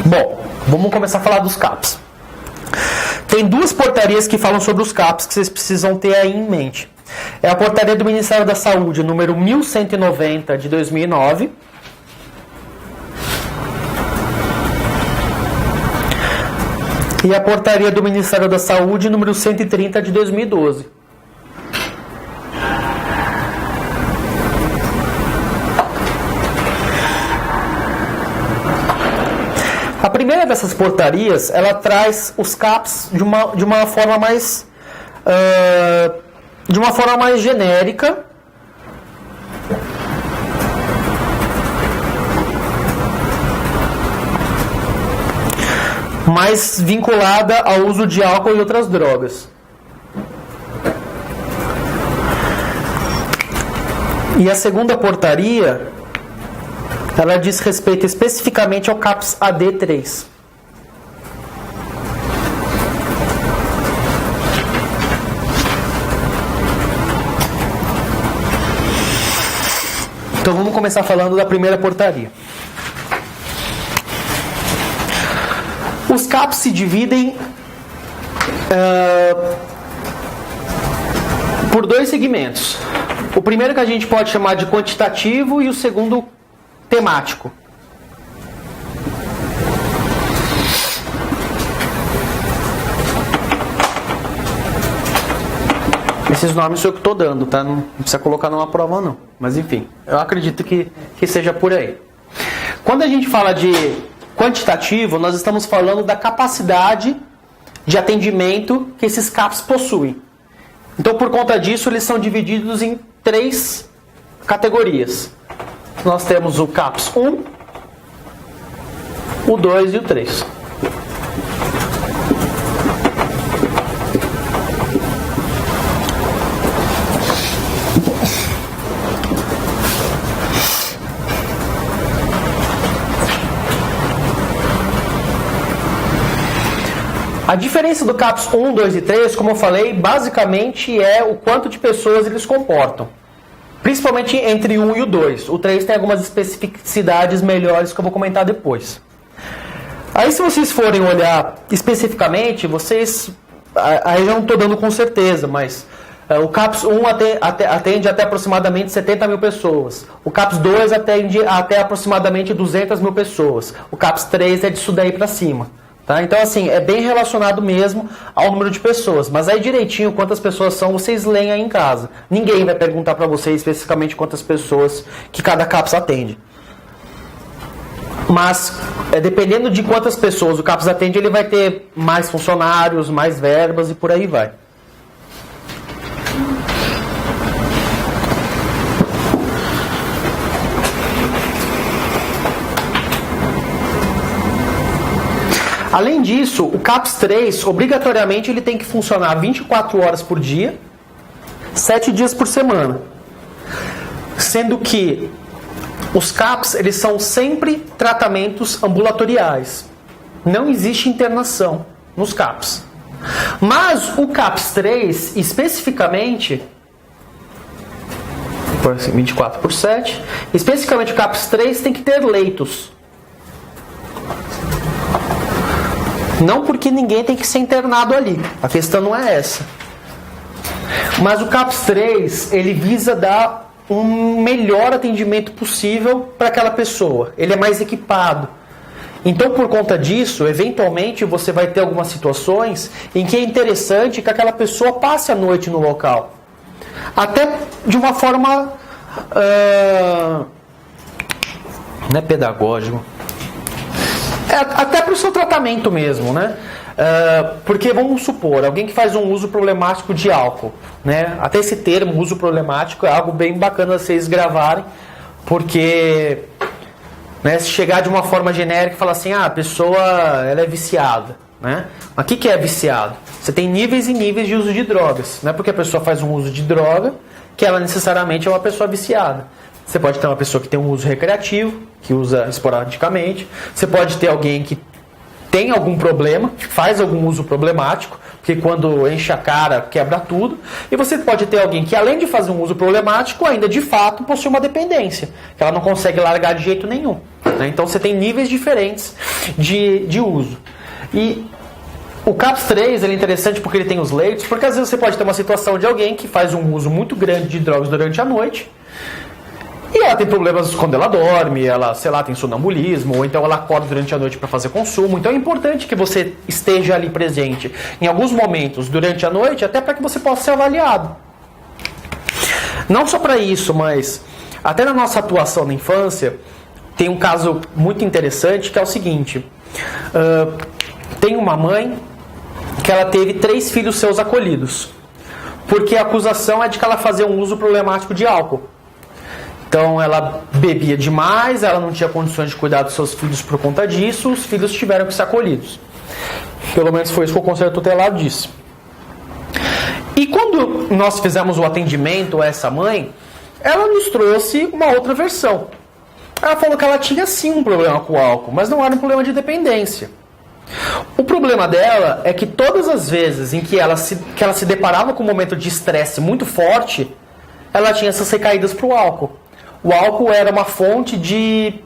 Bom, vamos começar a falar dos CAPs. Tem 2 portarias que falam sobre os CAPs que vocês precisam ter aí em mente. É a portaria do Ministério da Saúde, número 1190 de 2009. E a portaria do Ministério da Saúde, número 130 de 2012. A primeira dessas portarias, ela traz os CAPs de uma forma mais genérica, mais vinculada ao uso de álcool e outras drogas. E a segunda portaria, ela diz respeito especificamente ao CAPS AD3. Então vamos começar falando da primeira portaria. Os CAPs se dividem por 2 segmentos. O primeiro que a gente pode chamar de quantitativo e o segundo temático. Esses nomes sou eu que estou dando, tá? Não precisa colocar numa prova não. Mas enfim, eu acredito que seja por aí. Quando a gente fala de quantitativo, nós estamos falando da capacidade de atendimento que esses CAPs possuem. Então, por conta disso, eles são divididos em 3 categorias. Nós temos o CAPS 1, o 2 e o 3. A diferença do CAPS 1, 2 e 3, como eu falei, basicamente é o quanto de pessoas eles comportam. Principalmente entre o 1 e o 2. O 3 tem algumas especificidades melhores que eu vou comentar depois. Aí se vocês forem olhar especificamente, vocês... Aí eu não estou dando com certeza, mas... O CAPS 1 atende até aproximadamente 70 mil pessoas. O CAPS 2 atende até aproximadamente 200 mil pessoas. O CAPS 3 é disso daí para cima. Tá? Então, assim, é bem relacionado mesmo ao número de pessoas. Mas aí direitinho, quantas pessoas são, vocês leem aí em casa. Ninguém vai perguntar para vocês especificamente quantas pessoas que cada CAPS atende. Mas, dependendo de quantas pessoas o CAPS atende, ele vai ter mais funcionários, mais verbas e por aí vai. Além disso, o CAPS 3, obrigatoriamente, ele tem que funcionar 24 horas por dia, 7 dias por semana. Sendo que os CAPS, eles são sempre tratamentos ambulatoriais. Não existe internação nos CAPS. Mas o CAPS 3, especificamente, 24 por 7, especificamente o CAPS 3 tem que ter leitos. Não porque ninguém tem que ser internado ali. A questão não é essa. Mas o CAPS 3, ele visa dar um melhor atendimento possível para aquela pessoa. Ele é mais equipado. Então, por conta disso, eventualmente você vai ter algumas situações em que é interessante que aquela pessoa passe a noite no local. Até de uma forma... não é pedagógico. Até para o seu tratamento mesmo, né? Porque vamos supor, alguém que faz um uso problemático de álcool, né? Até esse termo, uso problemático, é algo bem bacana vocês gravarem, porque, né, se chegar de uma forma genérica e falar assim, a pessoa ela é viciada, né? Mas o que é viciado? Você tem níveis e níveis de uso de drogas, não é porque a pessoa faz um uso de droga que ela necessariamente é uma pessoa viciada. Você pode ter uma pessoa que tem um uso recreativo, que usa esporadicamente. Você pode ter alguém que tem algum problema, faz algum uso problemático, porque quando enche a cara, quebra tudo. E você pode ter alguém que, além de fazer um uso problemático, ainda de fato possui uma dependência, que ela não consegue largar de jeito nenhum. Né? Então você tem níveis diferentes de uso. E o CAPS 3 ele é interessante porque ele tem os leitos, porque às vezes você pode ter uma situação de alguém que faz um uso muito grande de drogas durante a noite, e ela tem problemas quando ela dorme, ela, sei lá, tem sonambulismo, ou então ela acorda durante a noite para fazer consumo. Então é importante que você esteja ali presente em alguns momentos durante a noite, até para que você possa ser avaliado. Não só para isso, mas até na nossa atuação na infância, tem um caso muito interessante que é o seguinte. Tem uma mãe que ela teve 3 filhos seus acolhidos, porque a acusação é de que ela fazia um uso problemático de álcool. Então ela bebia demais, ela não tinha condições de cuidar dos seus filhos por conta disso, os filhos tiveram que ser acolhidos. Pelo menos foi isso que o Conselho Tutelar disse. E quando nós fizemos o atendimento a essa mãe, ela nos trouxe uma outra versão. Ela falou que ela tinha sim um problema com o álcool, mas não era um problema de dependência. O problema dela é que todas as vezes em que ela se deparava com um momento de estresse muito forte, ela tinha essas recaídas para o álcool. O álcool era uma fonte de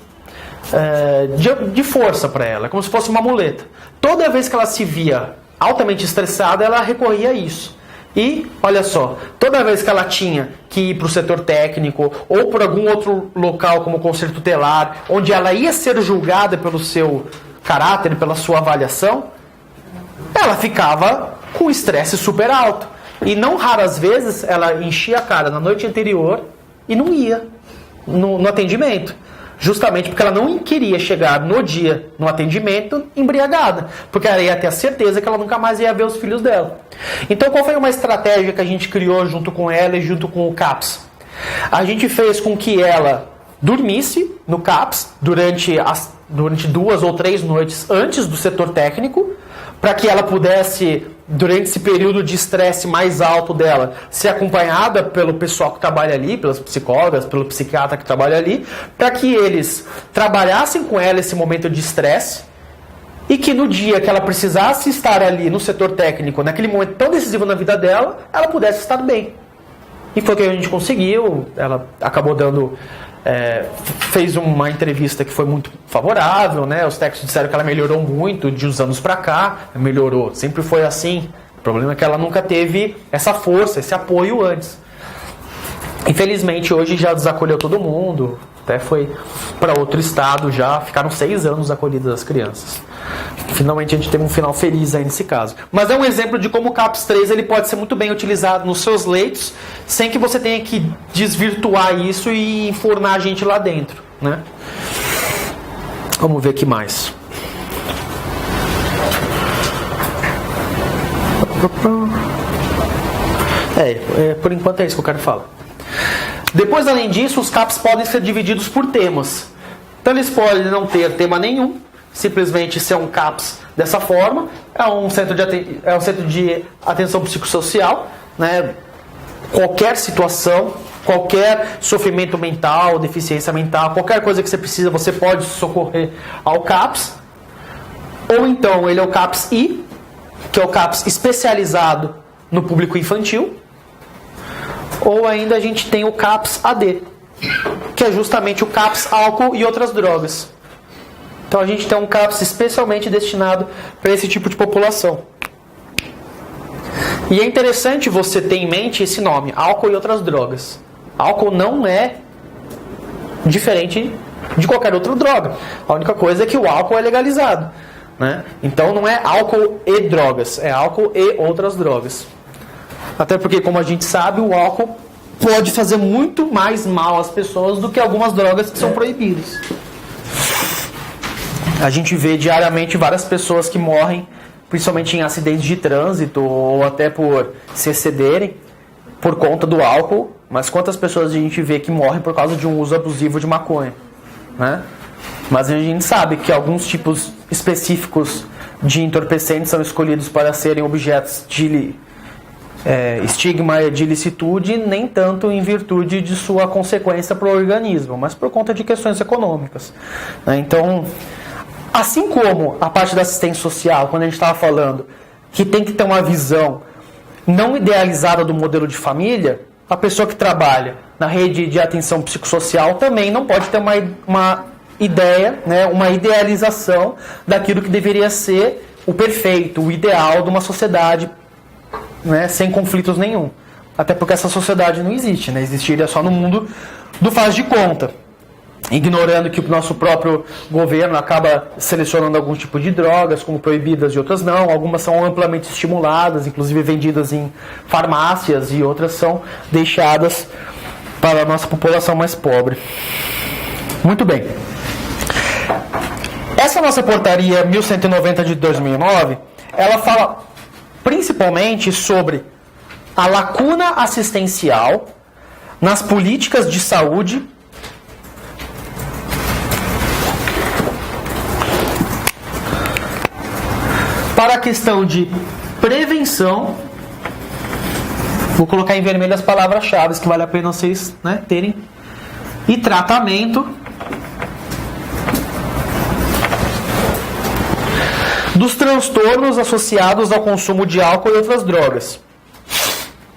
força para ela, como se fosse uma muleta. Toda vez que ela se via altamente estressada, ela recorria a isso. E, olha só, toda vez que ela tinha que ir para o setor técnico ou por algum outro local como o Conselho Tutelar, onde ela ia ser julgada pelo seu caráter, pela sua avaliação, ela ficava com estresse super alto. E não raras vezes ela enchia a cara na noite anterior e não ia no atendimento. Justamente porque ela não queria chegar no dia, no atendimento, embriagada. Porque ela ia ter a certeza que ela nunca mais ia ver os filhos dela. Então qual foi uma estratégia que a gente criou junto com ela e junto com o CAPS? A gente fez com que ela dormisse no CAPS durante 2 ou 3 noites antes do setor técnico, para que ela pudesse, durante esse período de estresse mais alto dela, ser acompanhada pelo pessoal que trabalha ali, pelas psicólogas, pelo psiquiatra que trabalha ali, para que eles trabalhassem com ela esse momento de estresse e que no dia que ela precisasse estar ali no setor técnico, naquele momento tão decisivo na vida dela, ela pudesse estar bem. E foi o que a gente conseguiu. Ela acabou fez uma entrevista que foi muito favorável, né? Os técnicos disseram que ela melhorou muito de uns anos pra cá, melhorou, sempre foi assim. O problema é que ela nunca teve essa força, esse apoio antes. Infelizmente hoje já desacolheu todo mundo, até foi para outro estado já, ficaram 6 anos acolhidas as crianças. finalmente a gente tem um final feliz aí nesse caso. Mas é um exemplo de como o CAPS 3 ele pode ser muito bem utilizado nos seus leitos, sem que você tenha que desvirtuar isso e enfornar a gente lá dentro, né? Vamos ver aqui mais. Por enquanto é isso que eu quero falar. Depois, além disso, os CAPs podem ser divididos por temas. Então eles podem não ter tema nenhum, simplesmente ser um CAPS dessa forma. É um centro de atenção psicossocial, né? Qualquer situação, qualquer sofrimento mental, deficiência mental, qualquer coisa que você precisa, você pode socorrer ao CAPS. Ou então ele é o CAPS I, que é o CAPS especializado no público infantil. Ou ainda a gente tem o CAPS AD, que é justamente o CAPS álcool e outras drogas. Então a gente tem um CAPS especialmente destinado para esse tipo de população. E é interessante você ter em mente esse nome, álcool e outras drogas. Álcool não é diferente de qualquer outra droga. A única coisa é que o álcool é legalizado, né? Então não é álcool e drogas, é álcool e outras drogas. Até porque, como a gente sabe, o álcool pode fazer muito mais mal às pessoas do que algumas drogas que são proibidas. A gente vê diariamente várias pessoas que morrem, principalmente em acidentes de trânsito ou até por se excederem por conta do álcool. Mas quantas pessoas a gente vê que morrem por causa de um uso abusivo de maconha, né? Mas a gente sabe que alguns tipos específicos de entorpecentes são escolhidos para serem objetos de estigma de ilicitude, nem tanto em virtude de sua consequência para o organismo, mas por conta de questões econômicas. Então, assim como a parte da assistência social, quando a gente estava falando que tem que ter uma visão não idealizada do modelo de família, a pessoa que trabalha na rede de atenção psicossocial também não pode ter uma ideia, né, uma idealização daquilo que deveria ser o perfeito, o ideal de uma sociedade, né, sem conflitos nenhum. Até porque essa sociedade não existe, né? Existiria só no mundo do faz de conta. Ignorando que o nosso próprio governo acaba selecionando algum tipo de drogas, como proibidas e outras não. Algumas são amplamente estimuladas, inclusive vendidas em farmácias, e outras são deixadas para a nossa população mais pobre. Muito bem. Essa nossa portaria 1190 de 2009, ela fala principalmente sobre a lacuna assistencial nas políticas de saúde para a questão de prevenção. Vou colocar em vermelho as palavras-chave que vale a pena vocês, né, terem. E tratamento dos transtornos associados ao consumo de álcool e outras drogas.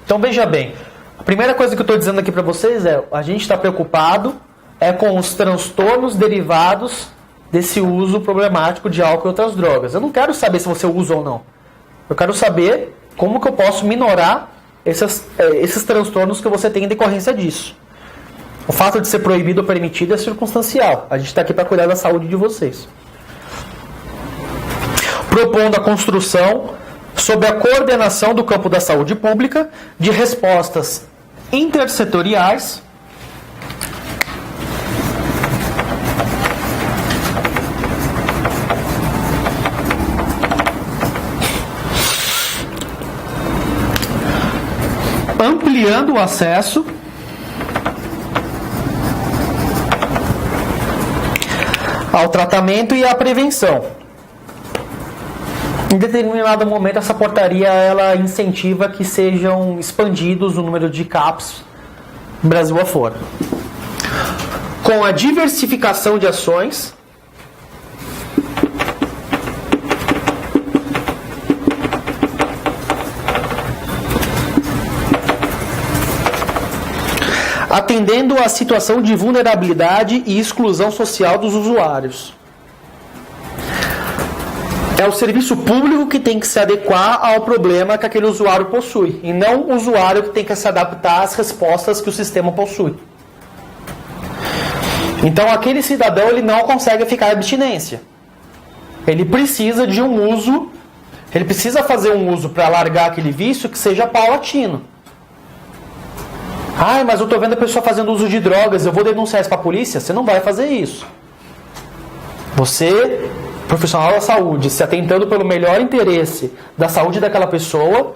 Então veja bem, a primeira coisa que eu estou dizendo aqui para vocês é: a gente está preocupado com os transtornos derivados desse uso problemático de álcool e outras drogas. Eu não quero saber se você usa ou não. Eu quero saber como que eu posso minorar esses transtornos que você tem em decorrência disso. O fato de ser proibido ou permitido é circunstancial. A gente está aqui para cuidar da saúde de vocês. Propondo a construção, sob a coordenação do campo da saúde pública, de respostas intersetoriais ampliando o acesso ao tratamento e à prevenção. Em determinado momento, essa portaria ela incentiva que sejam expandidos o número de CAPs Brasil afora. Com a diversificação de ações, atendendo à situação de vulnerabilidade e exclusão social dos usuários. É o serviço público que tem que se adequar ao problema que aquele usuário possui, e não o usuário que tem que se adaptar às respostas que o sistema possui. Então aquele cidadão ele não consegue ficar em abstinência. ele precisa de um uso, ele precisa fazer um uso para largar aquele vício que seja paulatino. Ah, mas eu estou vendo a pessoa fazendo uso de drogas, eu vou denunciar isso para a polícia? Você não vai fazer isso. Você, profissional da saúde, se atentando pelo melhor interesse da saúde daquela pessoa,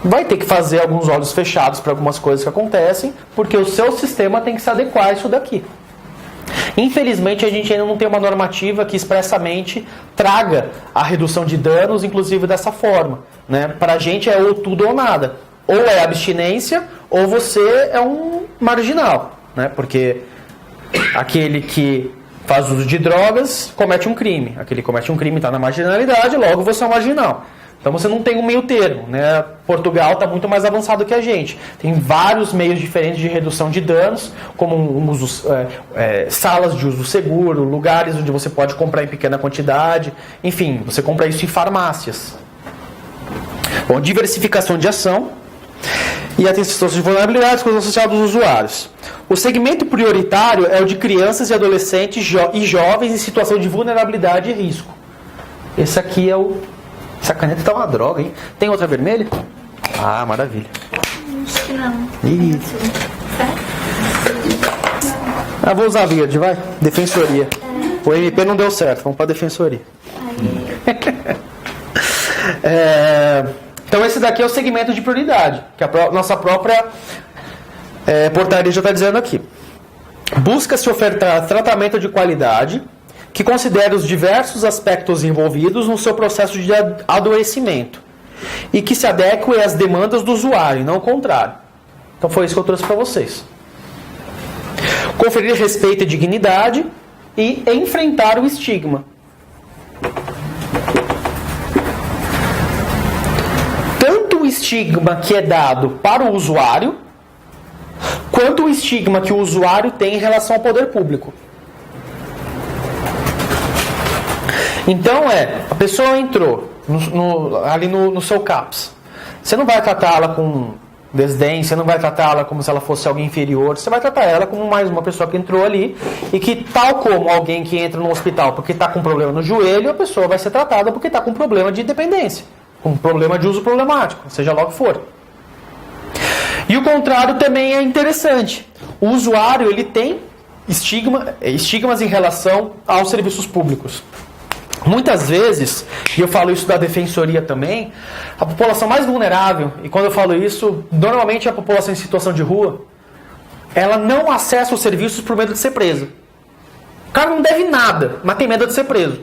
vai ter que fazer alguns olhos fechados para algumas coisas que acontecem, porque o seu sistema tem que se adequar a isso daqui. Infelizmente, a gente ainda não tem uma normativa que expressamente traga a redução de danos, inclusive dessa forma, né? Para a gente é ou tudo ou nada. Ou é abstinência, ou você é um marginal, né? Porque aquele que faz uso de drogas comete um crime. Aquele que comete um crime está na marginalidade, logo você é um marginal. Então você não tem um meio termo, né? Portugal está muito mais avançado que a gente. Tem vários meios diferentes de redução de danos, como salas de uso seguro, lugares onde você pode comprar em pequena quantidade. Enfim, você compra isso em farmácias. Bom, diversificação de ação e atenção de vulnerabilidades com os associados dos usuários. O segmento prioritário é o de crianças e adolescentes e jovens em situação de vulnerabilidade e risco. Esse aqui é o... Essa caneta tá uma droga, hein? Tem outra vermelha? Ah, maravilha. Acho que não. Ih. Ah, vou usar a verde, vai. Defensoria. O MP não deu certo, vamos pra defensoria. Então esse daqui é o segmento de prioridade, que a nossa própria portaria já está dizendo aqui. Busca-se ofertar tratamento de qualidade que considere os diversos aspectos envolvidos no seu processo de adoecimento e que se adeque às demandas do usuário, e não o contrário. Então foi isso que eu trouxe para vocês. Conferir respeito e dignidade e enfrentar o estigma. Tanto o estigma que é dado para o usuário, quanto o estigma que o usuário tem em relação ao poder público. Então a pessoa entrou ali no seu CAPS. Você não vai tratá-la com desdém, você não vai tratá-la como se ela fosse alguém inferior, você vai tratar ela como mais uma pessoa que entrou ali e que, tal como alguém que entra no hospital porque está com problema no joelho, a pessoa vai ser tratada porque está com problema de dependência, com problema de uso problemático, seja lá o que for. E o contrário também é interessante. O usuário ele tem estigmas em relação aos serviços públicos. Muitas vezes, e eu falo isso da defensoria também, a população mais vulnerável, e quando eu falo isso, normalmente é a população em situação de rua, ela não acessa os serviços por medo de ser preso. O cara não deve nada, mas tem medo de ser preso.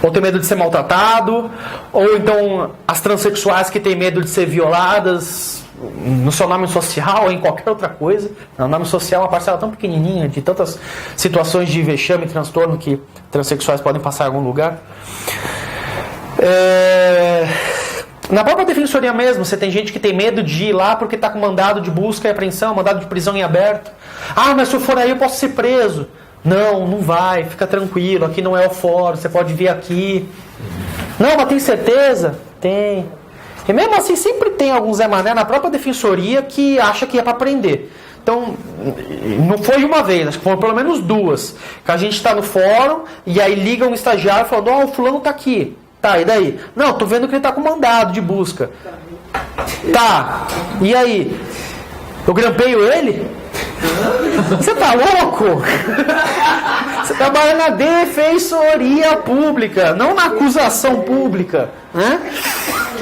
Ou tem medo de ser maltratado, ou então as transexuais que têm medo de ser violadas no seu nome social ou em qualquer outra coisa. O nome social é uma parcela tão pequenininha de tantas situações de vexame e transtorno que transexuais podem passar em algum lugar. Na própria defensoria mesmo, você tem gente que tem medo de ir lá porque está com mandado de busca e apreensão, mandado de prisão em aberto. Ah, mas se eu for aí eu posso ser preso. Não, não vai, fica tranquilo, aqui não é o fórum, você pode vir aqui. Não, mas tem certeza? Tem. E mesmo assim sempre tem algum Zé Mané na própria defensoria que acha que é para prender. Então, não foi uma vez, acho que foram pelo menos duas, que a gente está no fórum e aí liga um estagiário falando, ó, o fulano está aqui. Tá, e daí? Não, tô vendo que ele está com mandado de busca. Tá, e aí? Eu grampeio ele? Você tá louco? Você trabalha na defensoria pública, não na acusação pública, né?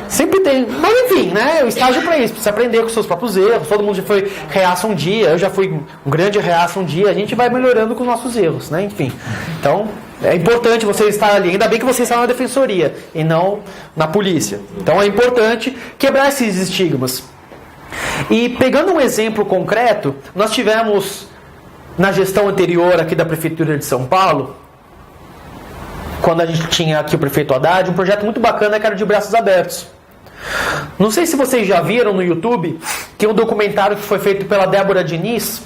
Sempre tem, mas enfim, né? O estágio é para isso, precisa aprender com os seus próprios erros. Todo mundo já foi reaça um dia, eu já fui um grande reaça um dia. A gente vai melhorando com os nossos erros, né? Enfim, então é importante você estar ali. Ainda bem que você está na defensoria e não na polícia. Então é importante quebrar esses estigmas. E pegando um exemplo concreto, nós tivemos na gestão anterior aqui da Prefeitura de São Paulo, quando a gente tinha aqui o prefeito Haddad, um projeto muito bacana que era de Braços Abertos. Não sei se vocês já viram no YouTube, tem um documentário que foi feito pela Débora Diniz,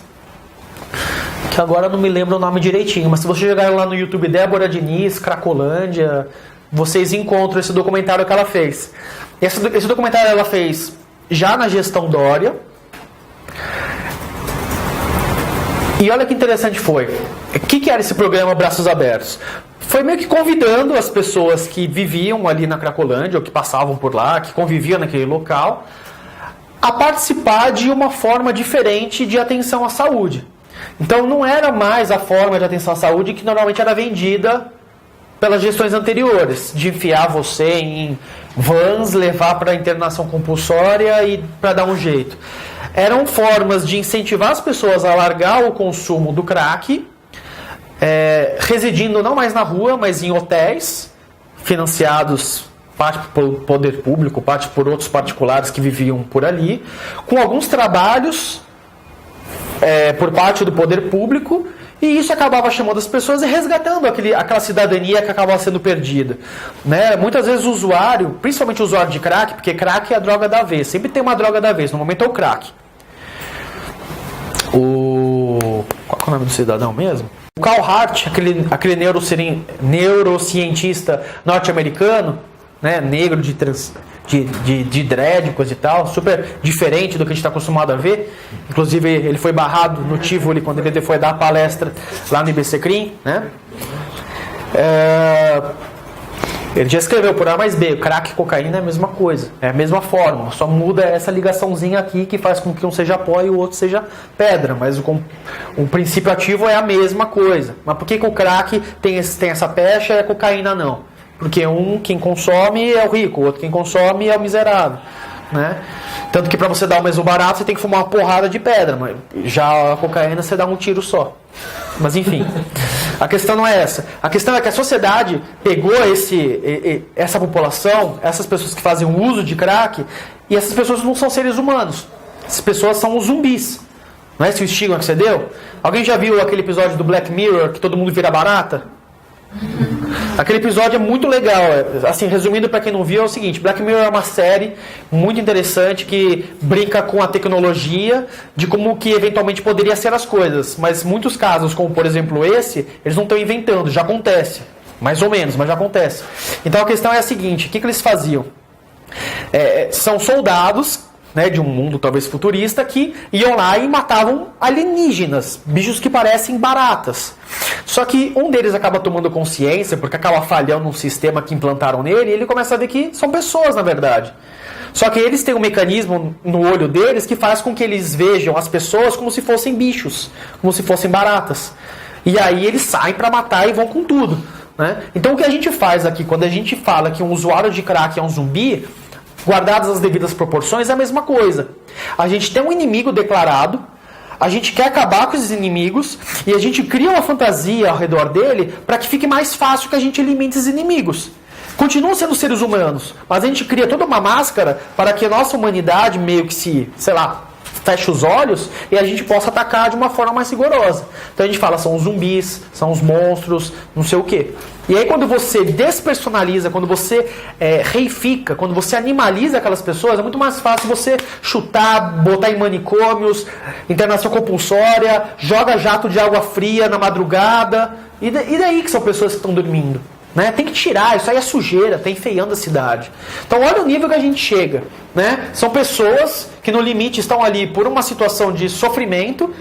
que agora não me lembro o nome direitinho, mas se vocês jogarem lá no YouTube Débora Diniz, Cracolândia, vocês encontram esse documentário que ela fez. Esse documentário ela fez já na gestão Dória. E olha que interessante foi. O que era esse programa Braços Abertos? foi meio que convidando as pessoas que viviam ali na Cracolândia, ou que passavam por lá, que conviviam naquele local, a participar de uma forma diferente de atenção à saúde. Então não era mais a forma de atenção à saúde que normalmente era vendida pelas gestões anteriores, de enfiar você em vans, levar para internação compulsória e para dar um jeito. Eram formas de incentivar as pessoas a largar o consumo do crack, residindo não mais na rua, mas em hotéis, financiados parte pelo poder público, parte por outros particulares que viviam por ali, com alguns trabalhos por parte do poder público, e isso acabava chamando as pessoas e resgatando aquela cidadania que acabava sendo perdida. Né? Muitas vezes o usuário, principalmente o usuário de crack, porque crack é a droga da vez, sempre tem uma droga da vez, no momento é o crack. Qual é o nome do cidadão mesmo? O Carl Hart, aquele neurocientista norte-americano, né, negro de dread, coisa e tal, super diferente do que a gente está acostumado a ver. Inclusive, ele foi barrado no Tivoli quando ele foi dar a palestra lá no IBCCRIM, né? Ele já escreveu por A mais B, crack e cocaína é a mesma coisa, é a mesma fórmula, só muda essa ligaçãozinha aqui que faz com que um seja pó e o outro seja pedra, mas o princípio ativo é a mesma coisa. Mas por que o crack tem essa pecha e a cocaína não? Porque quem consome é o rico, o outro quem consome é o miserável, né? Tanto que para você dar um mesmo barato você tem que fumar uma porrada de pedra, mas já a cocaína você dá um tiro só. Mas enfim, a questão não é essa. A questão é que a sociedade pegou essa população, essas pessoas que fazem o uso de crack, e essas pessoas não são seres humanos. Essas pessoas são os zumbis. Não é esse o estigma que você deu? Alguém já viu aquele episódio do Black Mirror que todo mundo vira barata? Aquele episódio é muito legal. Assim, resumindo para quem não viu, é o seguinte: Black Mirror é uma série muito interessante que brinca com a tecnologia de como que eventualmente poderia ser as coisas. Mas muitos casos, como por exemplo esse, eles não estão inventando, já acontece. Mais ou menos, mas já acontece. Então a questão é a seguinte: o que eles faziam? São soldados, né, de um mundo talvez futurista, que iam lá e matavam alienígenas, bichos que parecem baratas. Só que um deles acaba tomando consciência, porque acaba falhando um sistema que implantaram nele, e ele começa a ver que são pessoas, na verdade. Só que eles têm um mecanismo no olho deles que faz com que eles vejam as pessoas como se fossem bichos, como se fossem baratas. E aí eles saem para matar e vão com tudo, né? Então o que a gente faz aqui, quando a gente fala que um usuário de crack é um zumbi, guardadas as devidas proporções, é a mesma coisa. A gente tem um inimigo declarado, a gente quer acabar com esses inimigos e a gente cria uma fantasia ao redor dele para que fique mais fácil que a gente elimine esses inimigos. Continuam sendo seres humanos, mas a gente cria toda uma máscara para que a nossa humanidade meio que feche os olhos e a gente possa atacar de uma forma mais rigorosa. Então a gente fala, são os zumbis, são os monstros, não sei o quê. E aí quando você despersonaliza, quando você reifica, quando você animaliza aquelas pessoas, é muito mais fácil você chutar, botar em manicômios, internação compulsória, joga jato de água fria na madrugada. E daí que são pessoas que estão dormindo? Né? Tem que tirar, isso aí é sujeira, está enfeiando a cidade. Então olha o nível que a gente chega, né? São pessoas que no limite estão ali por uma situação de sofrimento,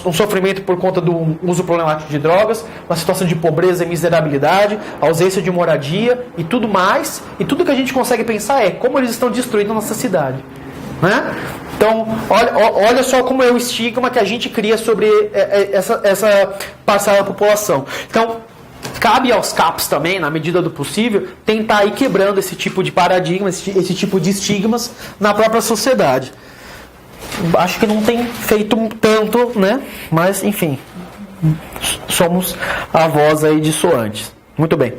um sofrimento por conta do uso problemático de drogas, uma situação de pobreza e miserabilidade, ausência de moradia e tudo mais. E tudo que a gente consegue pensar é como eles estão destruindo a nossa cidade, né? Então olha só como é o estigma que a gente cria sobre essa parcela da população. Então cabe aos CAPs também, na medida do possível, tentar ir quebrando esse tipo de paradigma, esse tipo de estigmas na própria sociedade. Acho que não tem feito tanto, né? Mas, enfim, somos a voz aí dissoantes. Muito bem.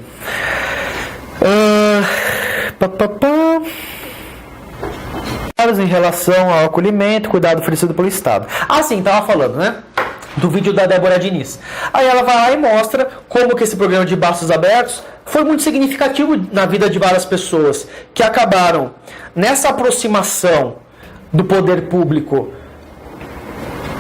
Em relação ao acolhimento, cuidado oferecido pelo Estado. Sim, estava falando, né? Do vídeo da Débora Diniz. Aí ela vai lá e mostra como que esse programa de Braços Abertos foi muito significativo na vida de várias pessoas que acabaram nessa aproximação do poder público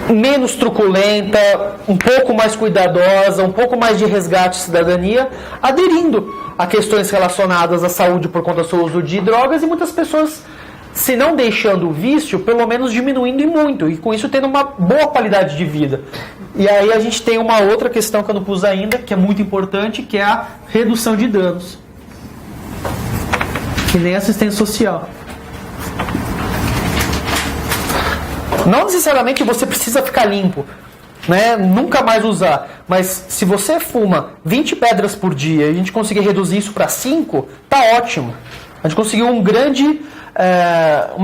menos truculenta, um pouco mais cuidadosa, um pouco mais de resgate de cidadania, aderindo a questões relacionadas à saúde por conta do seu uso de drogas, e muitas pessoas, se não deixando o vício, pelo menos diminuindo e muito, e com isso tendo uma boa qualidade de vida. E aí a gente tem uma outra questão que eu não pus ainda, que é muito importante, que é a redução de danos. Que nem assistência social. Não necessariamente você precisa ficar limpo, né? Nunca mais usar. Mas se você fuma 20 pedras por dia e a gente conseguir reduzir isso para 5, tá ótimo. A gente conseguiu uma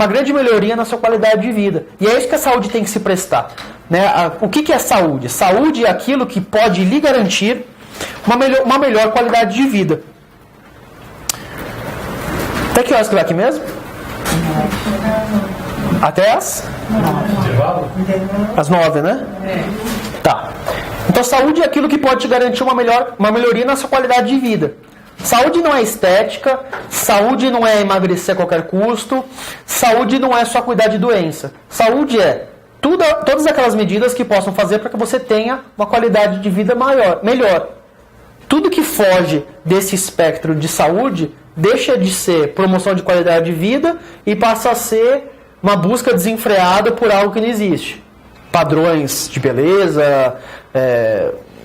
grande melhoria na sua qualidade de vida. E é isso que a saúde tem que se prestar. Né? O que é saúde? Saúde é aquilo que pode lhe garantir uma melhor qualidade de vida. Até que horas que vai aqui mesmo? Até as 9, né? Tá. Então saúde é aquilo que pode te garantir uma melhoria na sua qualidade de vida. Saúde não é estética, saúde não é emagrecer a qualquer custo, saúde não é só cuidar de doença. Saúde é todas aquelas medidas que possam fazer para que você tenha uma qualidade de vida melhor. Tudo que foge desse espectro de saúde deixa de ser promoção de qualidade de vida e passa a ser uma busca desenfreada por algo que não existe. Padrões de beleza,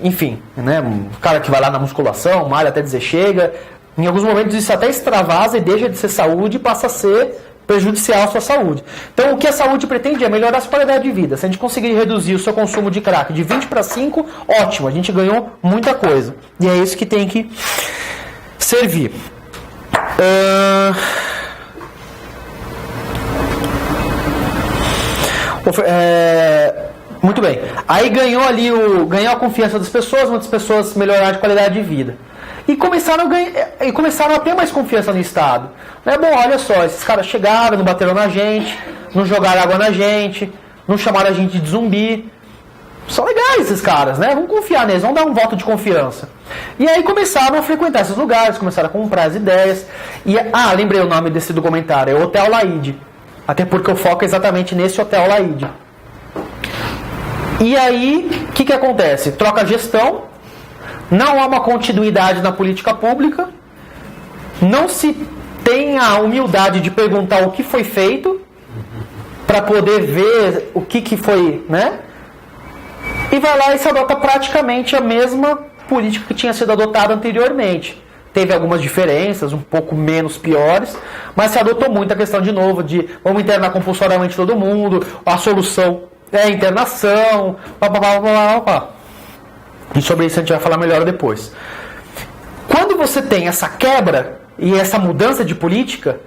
enfim, né? Um cara que vai lá na musculação, malha até dizer chega. Em alguns momentos isso até extravasa e deixa de ser saúde e passa a ser prejudicial à sua saúde. Então o que a saúde pretende é melhorar a sua qualidade de vida. Se a gente conseguir reduzir o seu consumo de crack de 20 para 5, ótimo, a gente ganhou muita coisa. E é isso que tem que servir. Muito bem. Aí ganhou a confiança das pessoas, muitas pessoas melhoraram a qualidade de vida. E começaram a ter mais confiança no Estado. Bom, olha só, esses caras chegaram, não bateram na gente, não jogaram água na gente, não chamaram a gente de zumbi. São legais esses caras, né? Vamos confiar neles, vamos dar um voto de confiança. E aí começaram a frequentar esses lugares, começaram a comprar as ideias. Lembrei o nome desse documentário, é Hotel Laíde. Até porque o foco é exatamente nesse Hotel Laíde. E aí, o que acontece? Troca a gestão, não há uma continuidade na política pública, não se tem a humildade de perguntar o que foi feito, para poder ver o que foi, né? E vai lá e se adota praticamente a mesma política que tinha sido adotada anteriormente. Teve algumas diferenças, um pouco menos piores, mas se adotou muito a questão de novo de vamos internar compulsoriamente todo mundo, a solução é a internação, E sobre isso a gente vai falar melhor depois. Quando você tem essa quebra e essa mudança de política,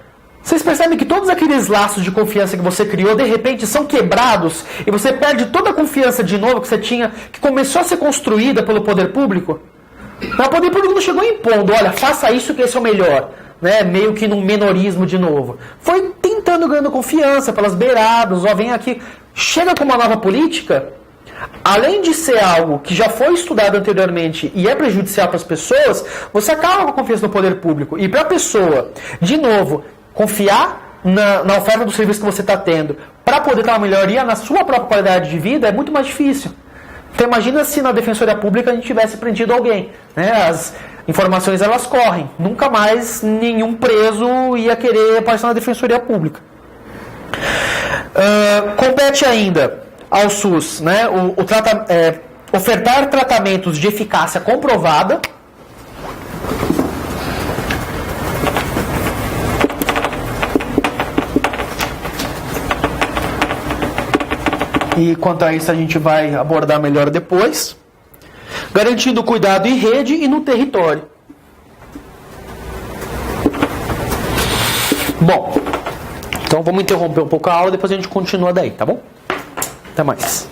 vocês percebem que todos aqueles laços de confiança que você criou, de repente, são quebrados e você perde toda a confiança de novo que você tinha, que começou a ser construída pelo poder público? O poder público não chegou impondo, olha, faça isso que esse é o melhor, né? Meio que num menorismo de novo. Foi tentando, ganhando confiança pelas beiradas, vem aqui. Chega com uma nova política, além de ser algo que já foi estudado anteriormente e é prejudicial para as pessoas, você acaba com a confiança no poder público. E para a pessoa, de novo, confiar na oferta do serviço que você está tendo para poder ter uma melhoria na sua própria qualidade de vida é muito mais difícil. Então imagina se na Defensoria Pública a gente tivesse prendido alguém, né? As informações elas correm, nunca mais nenhum preso ia querer aparecer na Defensoria Pública. Compete ainda ao SUS, né, ofertar tratamentos de eficácia comprovada, e quanto a isso a gente vai abordar melhor depois, garantindo cuidado em rede e no território. Bom, então vamos interromper um pouco a aula, depois a gente continua daí, tá bom? Até mais.